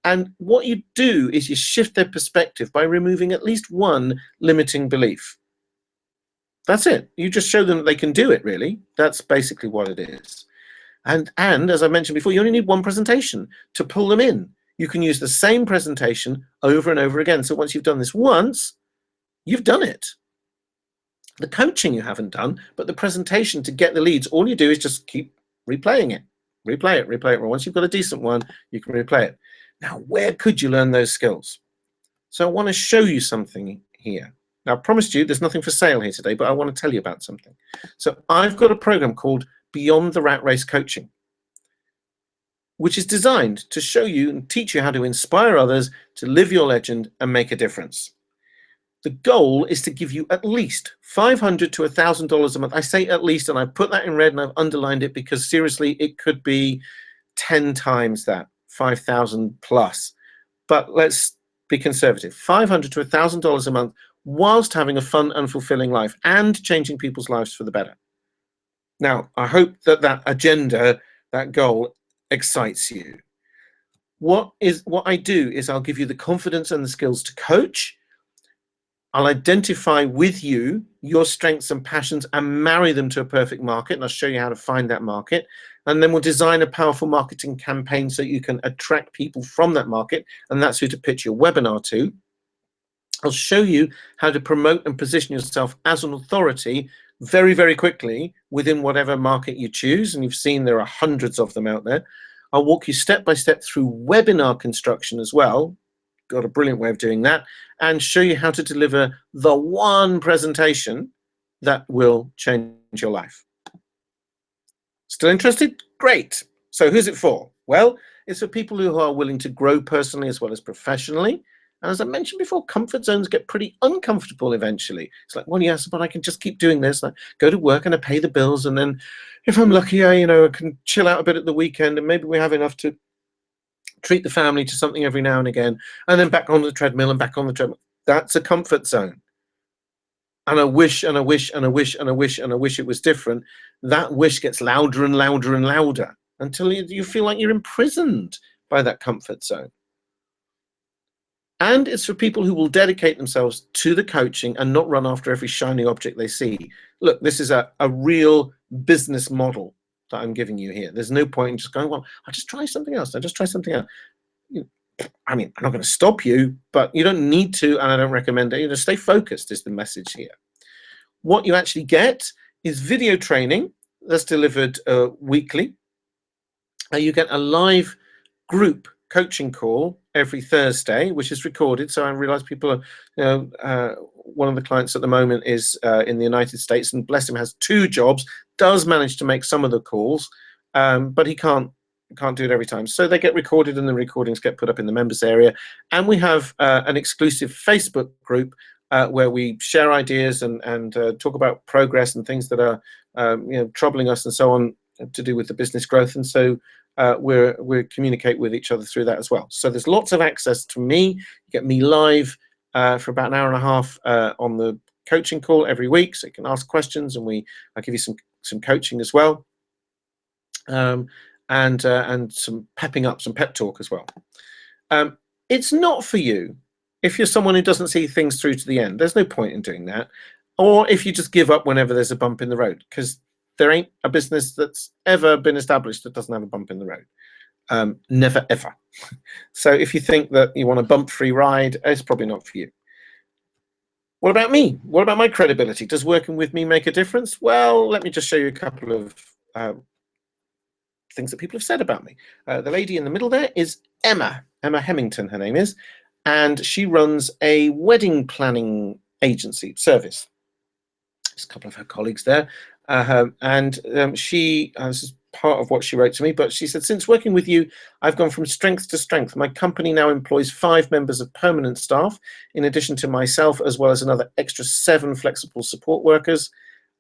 And what you do is you shift their perspective by removing at least one limiting belief. That's it. You just show them that they can do it, really. That's basically what it is. And as I mentioned before, you only need one presentation to pull them in. You can use the same presentation over and over again. So once you've done this once, you've done it. The coaching you haven't done, but the presentation to get the leads, all you do is just keep replaying it. Replay it. Well, once you've got a decent one, you can replay it. Now, where could you learn those skills? So I want to show you something here. Now, I promised you there's nothing for sale here today, but I want to tell you about something. So I've got a program called Beyond the Rat Race Coaching, which is designed to show you and teach you how to inspire others to live your legend and make a difference. The goal is to give you at least $500 to $1,000 a month. I say at least, and I put that in red and I've underlined it because seriously, it could be 10 times that, 5,000 plus. But let's be conservative. $500 to $1,000 a month whilst having a fun and fulfilling life and changing people's lives for the better. Now, I hope that that agenda, that goal, excites you. What I do is I'll give you the confidence and the skills to coach. I'll identify with you your strengths and passions and marry them to a perfect market, and I'll show you how to find that market. And then we'll design a powerful marketing campaign so you can attract people from that market, and that's who to pitch your webinar to. I'll show you how to promote and position yourself as an authority very, very quickly within whatever market you choose, and you've seen there are hundreds of them out there. I'll walk you step by step through webinar construction as well. Got a brilliant way of doing that, and show you how to deliver the one presentation that will change your life. Still interested? Great. So who's it for? Well, it's for people who are willing to grow personally as well as professionally. And as I mentioned before, comfort zones get pretty uncomfortable eventually. It's like, well, yes, but I can just keep doing this. I go to work and I pay the bills, and then if I'm lucky, I can chill out a bit at the weekend, and maybe we have enough to treat the family to something every now and again, and then back on the treadmill and back on the treadmill. That's a comfort zone. And I wish, and I wish, and I wish, and I wish, and I wish it was different. That wish gets louder and louder and louder until you feel like you're imprisoned by that comfort zone. And it's for people who will dedicate themselves to the coaching and not run after every shiny object they see. Look, this is a real business model that I'm giving you here. There's no point in just going, well, I'll just try something else. I'll just try something else. I mean, I'm not going to stop you, but you don't need to, and I don't recommend it. You know, stay focused is the message here. What you actually get is video training that's delivered weekly. You get a live group coaching call every Thursday, which is recorded. So I realize people are, you know, one of the clients at the moment is in the United States, and bless him, has 2 jobs, does manage to make some of the calls, but he can't do it every time. So they get recorded, and the recordings get put up in the members area. And we have an exclusive Facebook group where we share ideas and talk about progress and things that are you know, troubling us and so on, to do with the business growth. And so we communicate with each other through that as well. So there's lots of access to me. You get me live for about an hour and a half on the coaching call every week, so you can ask questions, and I give you some coaching as well, and some pepping up, some pep talk as well. It's not for you if you're someone who doesn't see things through to the end. There's no point in doing that. Or if you just give up whenever there's a bump in the road, because there ain't a business that's ever been established that doesn't have a bump in the road. Never, ever. So if you think that you want a bump-free ride, it's probably not for you. What about me? What about my credibility? Does working with me make a difference? Well, let me just show you a couple of things that people have said about me. The lady in the middle there is Emma Hemington, her name is, and she runs a wedding planning agency service. There's a couple of her colleagues there, and she, this is part of what she wrote to me, but she said, since working with you, I've gone from strength to strength. My company now employs 5 members of permanent staff, in addition to myself, as well as another extra 7 flexible support workers.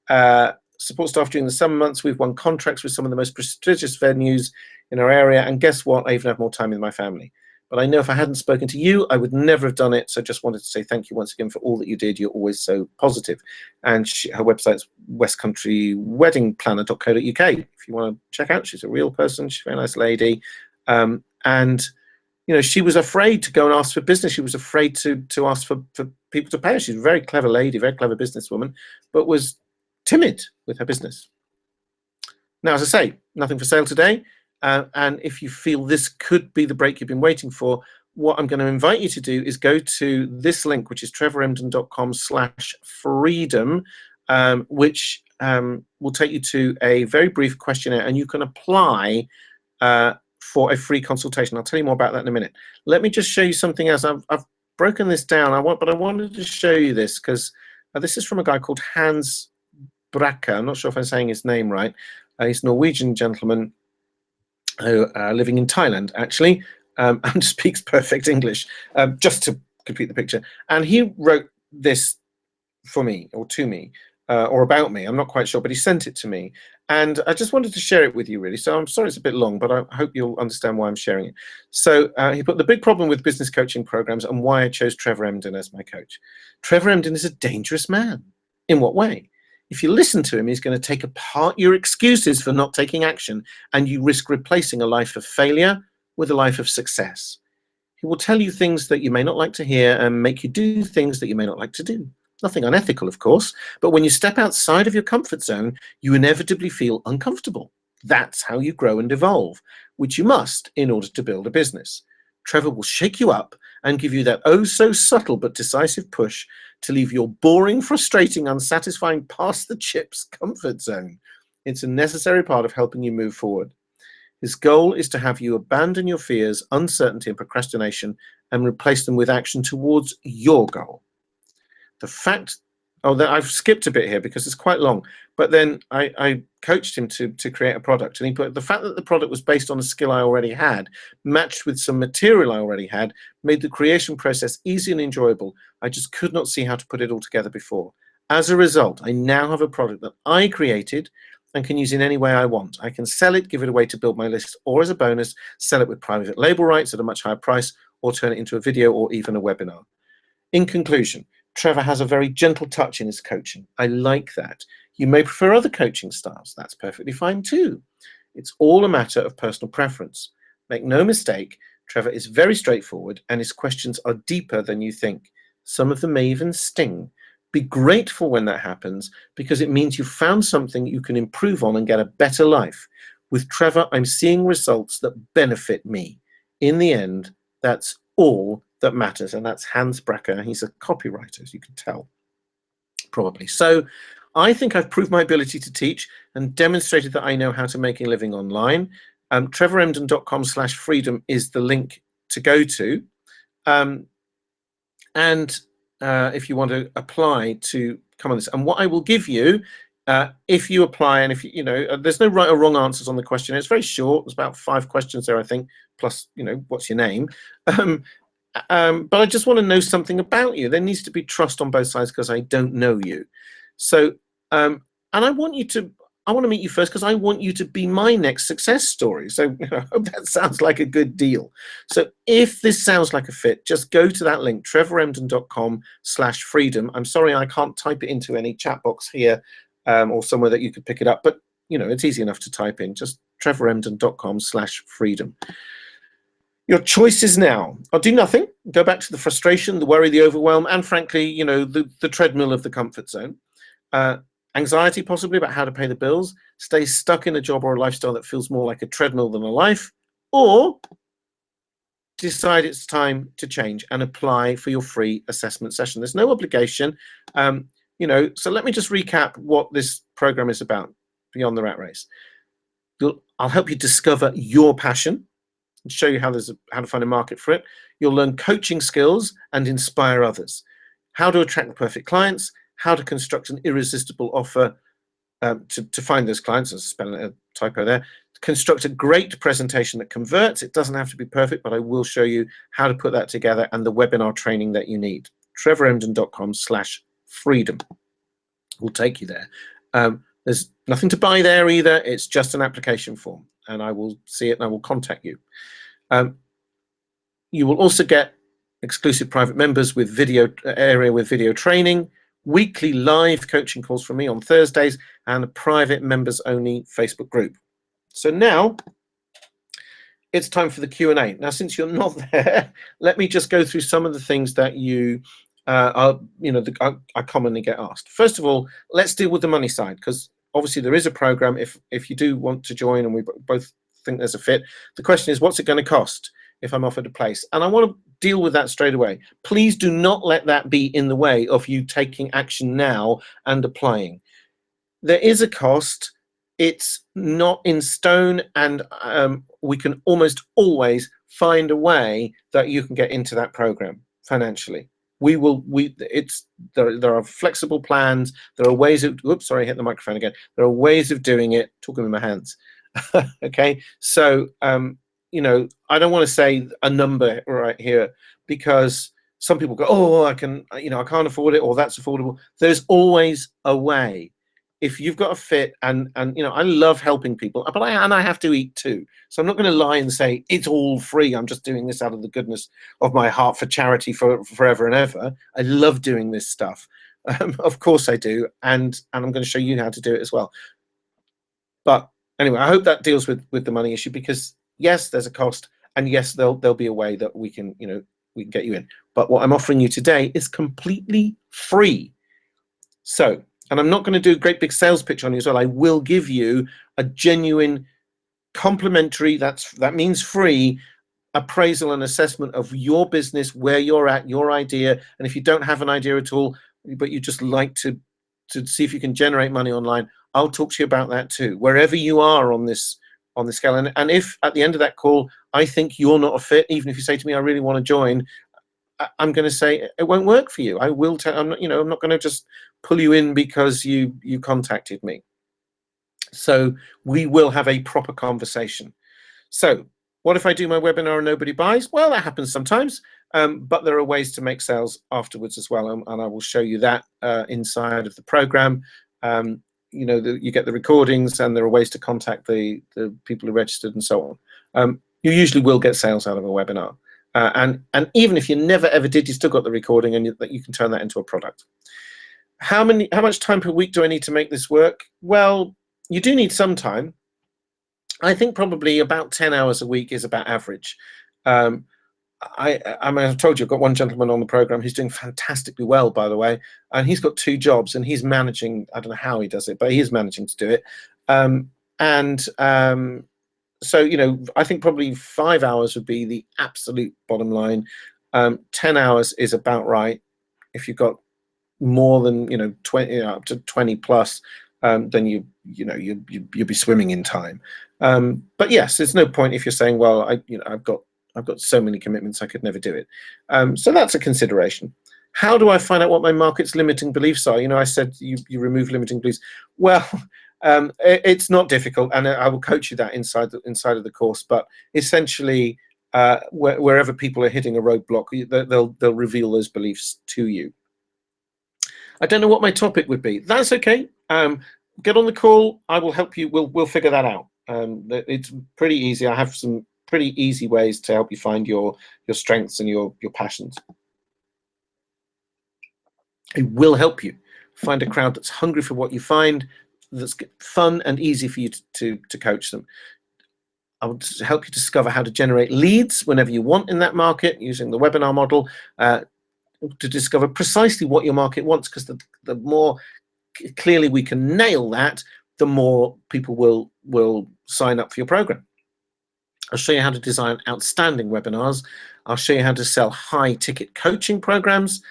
Support staff during the summer months. We've won contracts with some of the most prestigious venues in our area, and guess what? I even have more time with my family. But I know if I hadn't spoken to you, I would never have done it. So just wanted to say thank you once again for all that you did. You're always so positive. And her website's westcountryweddingplanner.co.uk. If you want to check out, she's a real person. She's a very nice lady. And you know, she was afraid to go and ask for business. She was afraid to ask for people to pay her. She's a very clever lady, very clever businesswoman, but was timid with her business. Now, as I say, nothing for sale today. And if you feel this could be the break you've been waiting for, what I'm going to invite you to do is go to this link, which is trevoremden.com/freedom, which will take you to a very brief questionnaire, and you can apply for a free consultation. I'll tell you more about that in a minute. Let me just show you something else. I've broken this down, but I wanted to show you this because this is from a guy called Hans Brakke. I'm not sure if I'm saying his name right. He's a Norwegian gentleman who living in Thailand, actually, and speaks perfect English, just to complete the picture. And he wrote this for me, or to me, or about me. I'm not quite sure, but he sent it to me. And I just wanted to share it with you, really. So I'm sorry it's a bit long, but I hope you'll understand why I'm sharing it. So he put the big problem with business coaching programs and why I chose Trevor Emden as my coach. Trevor Emden is a dangerous man. In what way? If you listen to him, he's going to take apart your excuses for not taking action, and you risk replacing a life of failure with a life of success. He will tell you things that you may not like to hear and make you do things that you may not like to do. Nothing unethical, of course, but when you step outside of your comfort zone, you inevitably feel uncomfortable. That's how you grow and evolve, which you must in order to build a business. Trevor will shake you up and give you that oh so subtle but decisive push to leave your boring, frustrating, unsatisfying, past the chips comfort zone. It's a necessary part of helping you move forward. His goal is to have you abandon your fears, uncertainty, and procrastination and replace them with action towards your goal. The fact, I've skipped a bit here because it's quite long, but then I coached him to create a product, and he put the fact that the product was based on a skill I already had, matched with some material I already had, made the creation process easy and enjoyable. I just could not see how to put it all together before. As a result, I now have a product that I created and can use in any way I want. I can sell it, give it away to build my list, or as a bonus, sell it with private label rights at a much higher price, or turn it into a video or even a webinar. In conclusion, Trevor has a very gentle touch in his coaching. I like that. You may prefer other coaching styles. That's perfectly fine too. It's all a matter of personal preference. Make no mistake, Trevor is very straightforward and his questions are deeper than you think. Some of them may even sting. Be grateful when that happens because it means you found something you can improve on and get a better life. With Trevor, I'm seeing results that benefit me. In the end, That's all that matters. And that's Hans Brecker. He's a copywriter, as you can tell, probably. So I think I've proved my ability to teach and demonstrated that I know how to make a living online. trevoremden.com/freedom is the link to go to. If you want to apply to come on this, and what I will give you, if you apply, and if you know, there's no right or wrong answers on the question. It's very short. There's about 5 questions there, I think, plus, you know, what's your name? But I just want to know something about you. There needs to be trust on both sides because I don't know you. So, and I want to meet you first because I want you to be my next success story. So, you know, I hope that sounds like a good deal. So if this sounds like a fit, just go to that link, trevoremden.com/freedom. I'm sorry, I can't type it into any chat box here or somewhere that you could pick it up, but you know, it's easy enough to type in, just trevoremden.com/freedom. Your choices now are do nothing, go back to the frustration, the worry, the overwhelm, and frankly, you know, the treadmill of the comfort zone. Anxiety possibly about how to pay the bills, stay stuck in a job or a lifestyle that feels more like a treadmill than a life, or decide it's time to change and apply for your free assessment session. There's no obligation, you know, so let me just recap what this program is about, Beyond the Rat Race. I'll help you discover your passion and show you how to find a market for it. You'll learn coaching skills and inspire others, how to attract the perfect clients, how to construct an irresistible offer to find those clients. I'll spell a typo there. Construct a great presentation that converts. It doesn't have to be perfect, but I will show you how to put that together and the webinar training that you need. trevoremden.com/freedom will take you there. There's nothing to buy there either. It's just an application form, and I will see it and I will contact you. You will also get exclusive private members with video training, weekly live coaching calls from me on Thursdays, and a private members only Facebook group. So now it's time for the Q&A. Now, since you're not there, let me just go through some of the things that I commonly get asked. First of all, let's deal with the money side, because obviously there is a program if you do want to join and we both think there's a fit. The question is, what's it going to cost if I'm offered a place? And I want to deal with that straight away. Please do not let that be in the way of you taking action now and applying. There is a cost. It's not in stone, and we can almost always find a way that you can get into that program financially. There are flexible plans. There are ways of, oops, sorry, I hit the microphone again. There are ways of doing it. Talking with my hands. Okay, so you know, I don't want to say a number right here because some people go, oh, I can't afford it, or that's affordable. There's always a way. If you've got a fit, and you know, I love helping people, but I have to eat too. So I'm not going to lie and say it's all free. I'm just doing this out of the goodness of my heart for charity for forever and ever. I love doing this stuff. Of course I do, and I'm going to show you how to do it as well. But anyway, I hope that deals with the money issue, because yes, there's a cost, and yes, there'll be a way that we can get you in. But what I'm offering you today is completely free. So, and I'm not going to do a great big sales pitch on you as well. I will give you a genuine complimentary, that means free, appraisal and assessment of your business, where you're at, your idea. And if you don't have an idea at all, but you just like to see if you can generate money online, I'll talk to you about that too, wherever you are on this scale. And if at the end of that call I think you're not a fit, even if you say to me, I really want to join, I'm going to say it won't work for you. I will tell. I'm not going to just pull you in because you contacted me. So we will have a proper conversation. So what if I do my webinar and nobody buys? Well, that happens sometimes, but there are ways to make sales afterwards as well, and I will show you that inside of the program. You get the recordings, and there are ways to contact the people who registered and so on. You usually will get sales out of a webinar. And even if you never ever did, you still got the recording, and you can turn that into a product. How much time per week do I need to make this work? Well, you do need some time. I think probably about 10 hours a week is about average. I've told you, I've got one gentleman on the program who's doing fantastically well, by the way, and he's got 2 jobs, and he's managing. I don't know how he does it, but he is managing to do it. So, you know, I think probably 5 hours would be the absolute bottom line. 10 hours is about right. If you've got more than, you know, 20, up to 20 plus, then you'll be swimming in time. But yes, there's no point if you're saying, well, I've got so many commitments, I could never do it. So that's a consideration. How do I find out what my market's limiting beliefs are? You know, I said you remove limiting beliefs. Well, it's not difficult, and I will coach you that inside of the course. But essentially, wherever people are hitting a roadblock, they'll reveal those beliefs to you. I don't know what my topic would be. That's okay. Get on the call. I will help you. We'll figure that out. It's pretty easy. I have some pretty easy ways to help you find your strengths and your passions. It will help you find a crowd that's hungry for what you find, that's fun and easy for you to coach them. I will help you discover how to generate leads whenever you want in that market using the webinar model, to discover precisely what your market wants, because the more clearly we can nail that, the more people will sign up for your program. I'll show you how to design outstanding webinars. I'll show you how to sell high ticket coaching programs.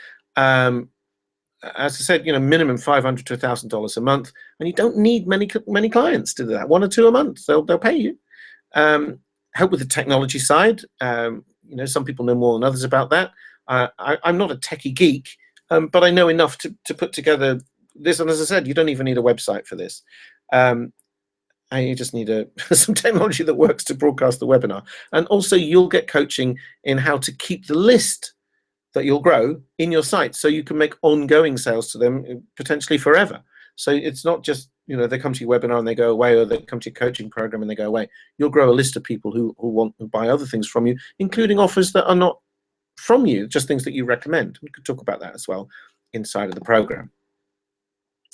As I said, you know, minimum $500 to $1,000 a month, and you don't need many clients to do that. 1 or 2 a month, they'll pay you. Help with the technology side. You know, some people know more than others about that. I'm not a techie geek, but I know enough to put together this. And as I said, you don't even need a website for this. You just need some technology that works to broadcast the webinar. And also, you'll get coaching in how to keep the list that you'll grow in your site, so you can make ongoing sales to them potentially forever. So it's not just, you know, they come to your webinar and they go away, or they come to your coaching program and they go away. You'll grow a list of people who want to buy other things from you, including offers that are not from you, just things that you recommend. We could talk about that as well inside of the program.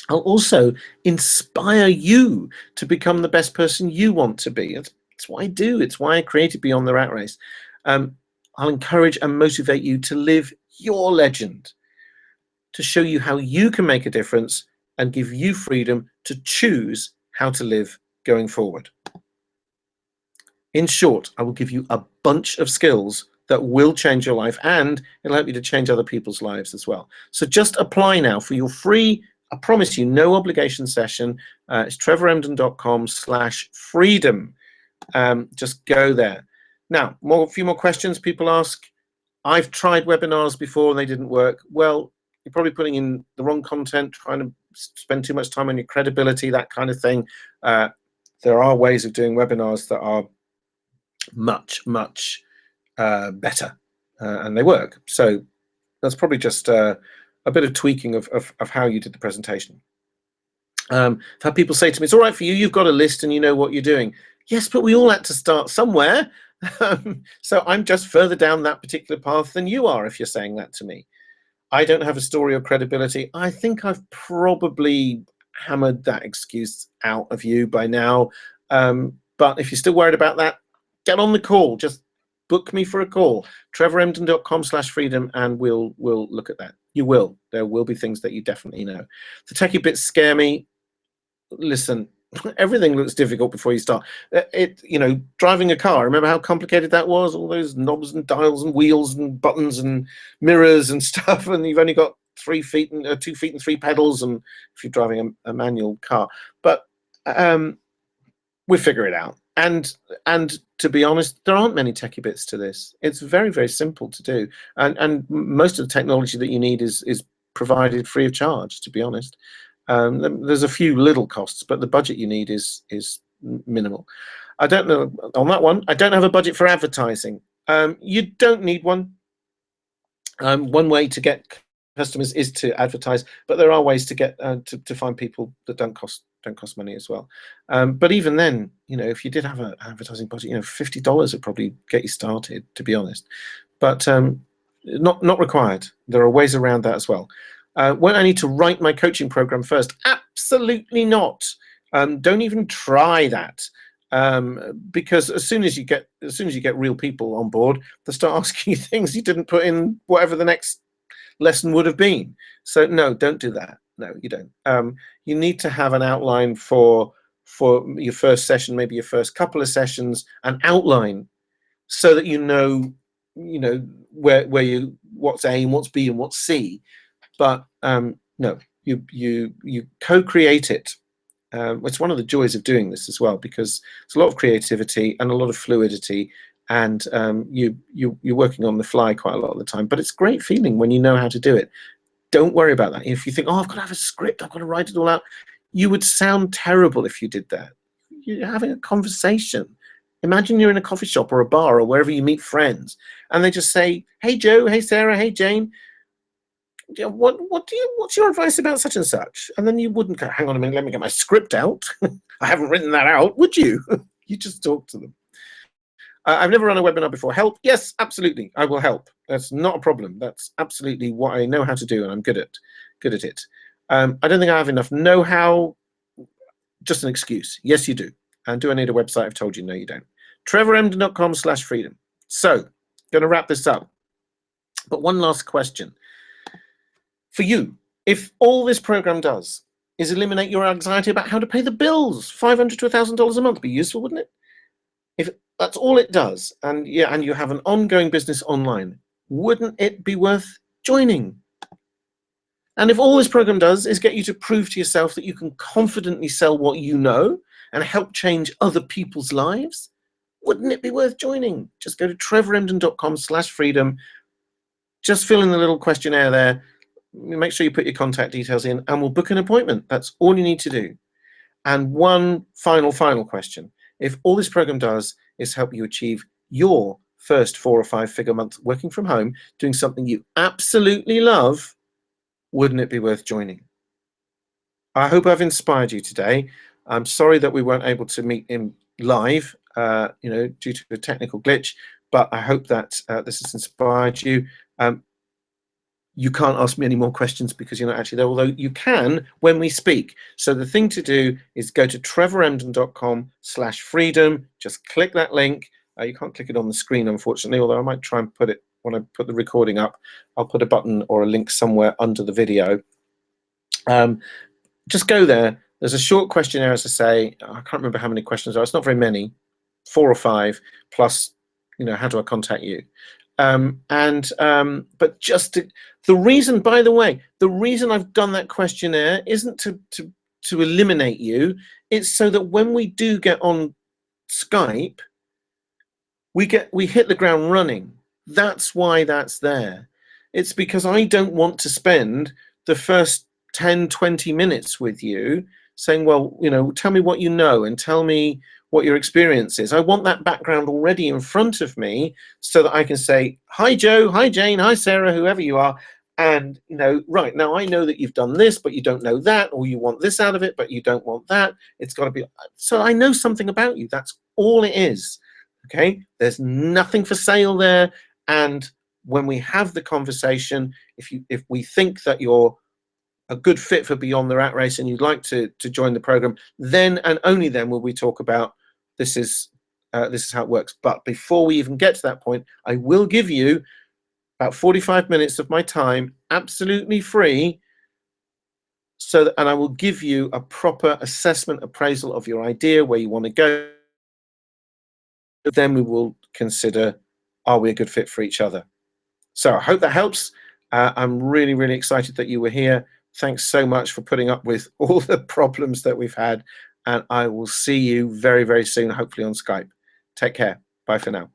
I'll also inspire you to become the best person you want to be. It's what I do. It's why I created Beyond the Rat Race. I'll encourage and motivate you to live your legend, to show you how you can make a difference and give you freedom to choose how to live going forward. In short, I will give you a bunch of skills that will change your life, and it'll help you to change other people's lives as well. So just apply now for your free, I promise you, no obligation session. It's trevoremden.com/freedom. Just go there. Now, a few more questions people ask. I've tried webinars before and they didn't work. Well, you're probably putting in the wrong content, trying to spend too much time on your credibility, that kind of thing. There are ways of doing webinars that are much, much better, and they work. So that's probably just a bit of tweaking of how you did the presentation. I've had people say to me, it's all right for you, you've got a list and you know what you're doing. Yes, but we all had to start somewhere. So I'm just further down that particular path than you are if you're saying that to me. I don't have a story or credibility. I think I've probably hammered that excuse out of you by now. But if you're still worried about that, get on the call. Just book me for a call. trevoremden.com/freedom, and we'll look at that. You will. There will be things that you definitely know. The techie bits scare me. Listen, everything looks difficult before you start. You know, driving a car, remember how complicated that was? All those knobs and dials and wheels and buttons and mirrors and stuff, and you've only got 2 feet and 3 pedals, and if you're driving a manual car. But we figure it out. And to be honest, there aren't many techie bits to this. It's very, very simple to do. And most of the technology that you need is provided free of charge, to be honest. There's a few little costs, but the budget you need is minimal. I don't know on that one. I don't have a budget for advertising. You don't need one. One way to get customers is to advertise, but there are ways to get to find people that don't cost money as well. But even then, you know, if you did have an advertising budget, you know, $50 would probably get you started, to be honest. But not required. There are ways around that as well. Won't I need to write my coaching program first? Absolutely not. Don't even try that, because as soon as you get real people on board, they start asking you things you didn't put in whatever the next lesson would have been. So no, don't do that. No, you don't. You need to have an outline for for your first session, maybe your first couple of sessions, an outline, so that you know where you, what's A and what's B and what's C. But no, you co-create it. It's one of the joys of doing this as well, because it's a lot of creativity and a lot of fluidity, and you're working on the fly quite a lot of the time. But it's a great feeling when you know how to do it. Don't worry about that. If you think, oh, I've got to have a script, I've got to write it all out, you would sound terrible if you did that. You're having a conversation. Imagine you're in a coffee shop or a bar or wherever you meet friends, and they just say, hey Joe, hey Sarah, hey Jane, what's your advice about such and such? And then you wouldn't go, hang on a minute, let me get my script out. I haven't written that out, would you? You just talk to them. I've never run a webinar before. Help? Yes, absolutely. I will help. That's not a problem. That's absolutely what I know how to do, and I'm good at it. I don't think I have enough know-how. Just an excuse. Yes, you do. And do I need a website? I've told you, no, you don't. trevoremden.com/freedom. So, going to wrap this up. But one last question for you. If all this program does is eliminate your anxiety about how to pay the bills, $500 to $1,000 a month, be useful, wouldn't it? If that's all it does, and you have an ongoing business online, wouldn't it be worth joining? And if all this program does is get you to prove to yourself that you can confidently sell what you know and help change other people's lives, wouldn't it be worth joining? Just go to trevoremden.com/freedom. Just fill in the little questionnaire there. Make sure you put your contact details in, and we'll book an appointment. That's all you need to do. And one final question. If all this program does is help you achieve your first 4 or 5 figure month working from home, doing something you absolutely love, wouldn't it be worth joining? I hope I've inspired you today. I'm sorry that we weren't able to meet in live, due to a technical glitch, but I hope that this has inspired you. You can't ask me any more questions because you're not actually there, although you can when we speak. So the thing to do is go to trevoremden.com/freedom. Just click that link. You can't click it on the screen, unfortunately, although I might try and put it when I put the recording up. I'll put a button or a link somewhere under the video. Just go there. There's a short questionnaire, as I say. I can't remember how many questions there are. It's not very many, 4 or 5, plus, how do I contact you? But just the reason, by the way, the reason I've done that questionnaire isn't to eliminate you. It's so that when we do get on Skype, we hit the ground running. That's why that's there. It's because I don't want to spend the first 10, 20 minutes with you saying, well, tell me what you know and tell me what your experience is. I want that background already in front of me so that I can say, hi Joe, hi Jane, hi Sarah, whoever you are. And, right now I know that you've done this, but you don't know that, or you want this out of it, but you don't want that. It's got to be, so I know something about you. That's all it is. Okay. There's nothing for sale there. And when we have the conversation, if we think that you're a good fit for Beyond the Rat Race and you'd like to join the program, then and only then will we talk about this is how it works. But before we even get to that point, I will give you about 45 minutes of my time, absolutely free, and I will give you a proper assessment appraisal of your idea, where you want to go. Then we will consider, are we a good fit for each other? So I hope that helps. I'm really, really excited that you were here. Thanks so much for putting up with all the problems that we've had. And I will see you very, very soon, hopefully on Skype. Take care. Bye for now.